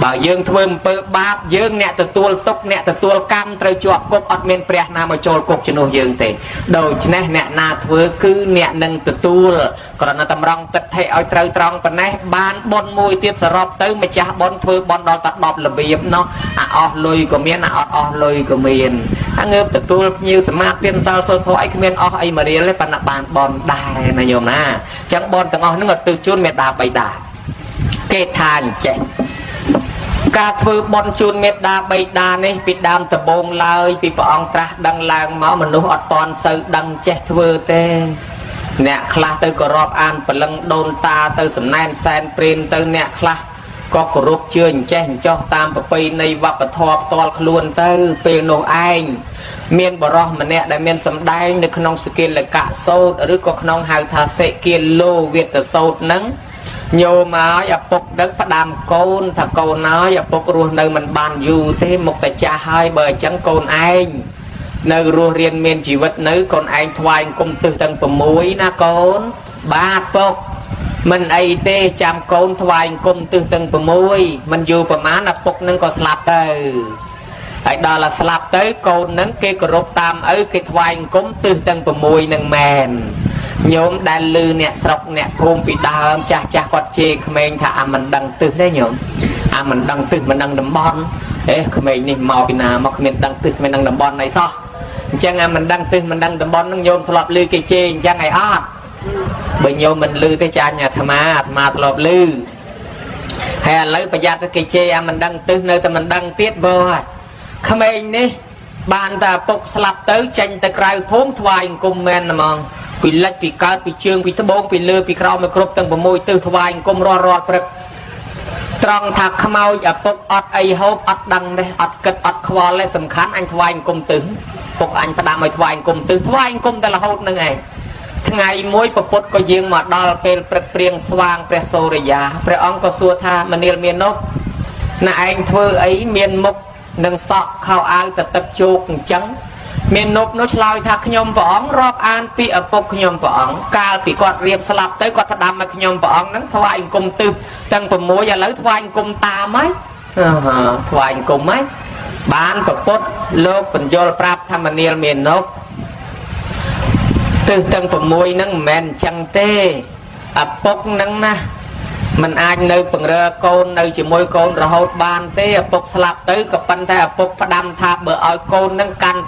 បើយើងធ្វើអំពើបាបយើងអ្នកទទួលទុកអ្នកទទួលកម្មត្រូវជាប់គុកអត់មានព្រះណាមកចូលគុកជំនួសយើងទេដូច្នេះអ្នកណាធ្វើគឺអ្នកនឹងទទួលគ្រាន់តែតម្រង់តិដ្ឋិឲ្យត្រូវត្រង់ប៉ុណ្ណេះបានបុណ្យមួយទៀតសរុបទៅម្ចាស់បុណ្យធ្វើបុណ្យដល់តែ10របៀបនោះអាអស់លុយក៏មានអាអត់អស់លុយក៏មានអាងើបទទួលភ្ញៀវសមាធិទានសិលសូត្រធម៌អីគ្មានអស់អីមករៀលទេប៉ុន្តែបានបុណ្យដែរណាញោមណាអញ្ចឹងបុណ្យទាំងអស់ហ្នឹងឧទ្ទិសជូនមេត្តាបិតាគេថាអញ្ចឹងការធ្វើបុណ្យជូនមេត្តាបិតានេះពីដើមដំបូងឡើយពីព្រះអង្គត្រាស់ដឹងឡើងមកមនុស្សអត់តន់សូវដឹងចេះធ្វើទេអ្នកខ្លះទៅក៏រាប់អានព្រលឹងដូនតាទៅសំណែនសែនព្រានទៅអ្នកខ្លះក៏គោរពជឿអញ្ចេះអញ្ចោះតាមប្រពៃណីវប្បធម៌ផ្ទាល់ខ្លួនទៅពេលនោះឯងមានបរិសម្នាក់ដែលមានសម្ដែងនៅក្នុងសកេលកៈសូត្រឬក៏ក្នុងហៅថាសេកេលោវិតសូត្រហ្នឹងញោមឲ្យឪពុកដឹកផ្ដាំកូនថាកូនឲ្យឪពុករស់នៅមិនបានយូរទេមុខតែចាស់ហើយបើអញ្ចឹងកូនឯងនៅរស់រៀនមានជីវិតនៅកូនឯងថ្វាយអង្គមទិសទាំង6ណាកូនបាទពុកមិនអីទេចាំកូនថ្វាយអង្គមទិសទាំង6មិនយូរប្រហែលឪពុកនឹងក៏ស្លាប់ទៅហើយដល់តែស្លាប់ទៅកូននឹងគេគោរពតាមឪគេថ្វាយអង្គមទិសទាំង6នឹងមែនញោមដែលលឺអ្នកស្រុកអ្នកភូមិពីដើមចាស់គាត់ជេរក្មេងថាអាមិនដឹងទិសទេញោមអាមិនដឹងទិសមិនដឹងតំបន់ក្មេងនេះមកពីណាមកគ្មានដឹងទិសគ្មានដឹងតំបន់អីសោះអញ្ចឹងអាមិនដឹងទិសមិនដឹងតំបន់ហ្នឹងញោមធ្លាប់លឺគេជេរអញ្ចឹងឯអត់បើញោមមិនលឺទេចាញ់អាត្មាធ្លាប់លឺហើយឥឡូវប្រយ័ត្នគេជេរអាមិនដឹងទិសនៅតែមិនដឹងទៀតបើក្មេងនេះបានតែឪពុកស្លាប់ទៅចេញទៅក្រៅភូមិថ្វាយអង្គមមែនហ្មងពីលិចពីកើតពីជើងពីត្បូងពីលើពីក្រោមមកគ្រប់ទាំង6ទិសថ្វាយអង្គមរាល់ព្រឹកត្រង់ថាខ្មោចឪពុកអត់អីហូបអត់ដឹងទេអត់គិតអត់ខ្វល់ទេសំខាន់អញថ្វាយអង្គមទិសពុកអញផ្ដាំឲ្យថ្វាយអង្គមទិសថ្វាយអង្គមតែរហូតនឹងឯងថ្ងៃមួយពពុទ្ធក៏យាងមកដល់ពេលព្រឹកព្រៀងស្វាងព្រះសូរិយាព្រះអង្គក៏សួរថាមនាលមាននោះណែឯងធ្វើអីមានមុខនឹងសក់ខោអាវទៅទឹកជោកអញ្ចឹងមាននប់នោះឆ្លើយថាខ្ញុំព្រះអង្គរាប់អានពីឪពុកខ្ញុំព្រះអង្គកាលពីគាត់រៀបស្លាប់ទៅគាត់ផ្ដាំឲ្យខ្ញុំព្រះអង្គហ្នឹងថ្វាយអង្គមទិសទាំង6ឥឡូវថ្វាយអង្គមតាមហើយថ្វាយអង្គមហើយបានពពុទ្ធលោកបញ្យលប្រាប់ធម្មនាលមាននប់ទិសទាំង6ហ្នឹងមិនមែនអញ្ចឹងទេឪពុកហ្នឹងណាมันអាចនៅពង្រើកូននៅជាមួយកូនរហូតបានទេឪពុកស្លាប់ទៅក៏ប៉ុន្តែឪពុកផ្ដាំថាបើឲ្យកូននឹងកាន់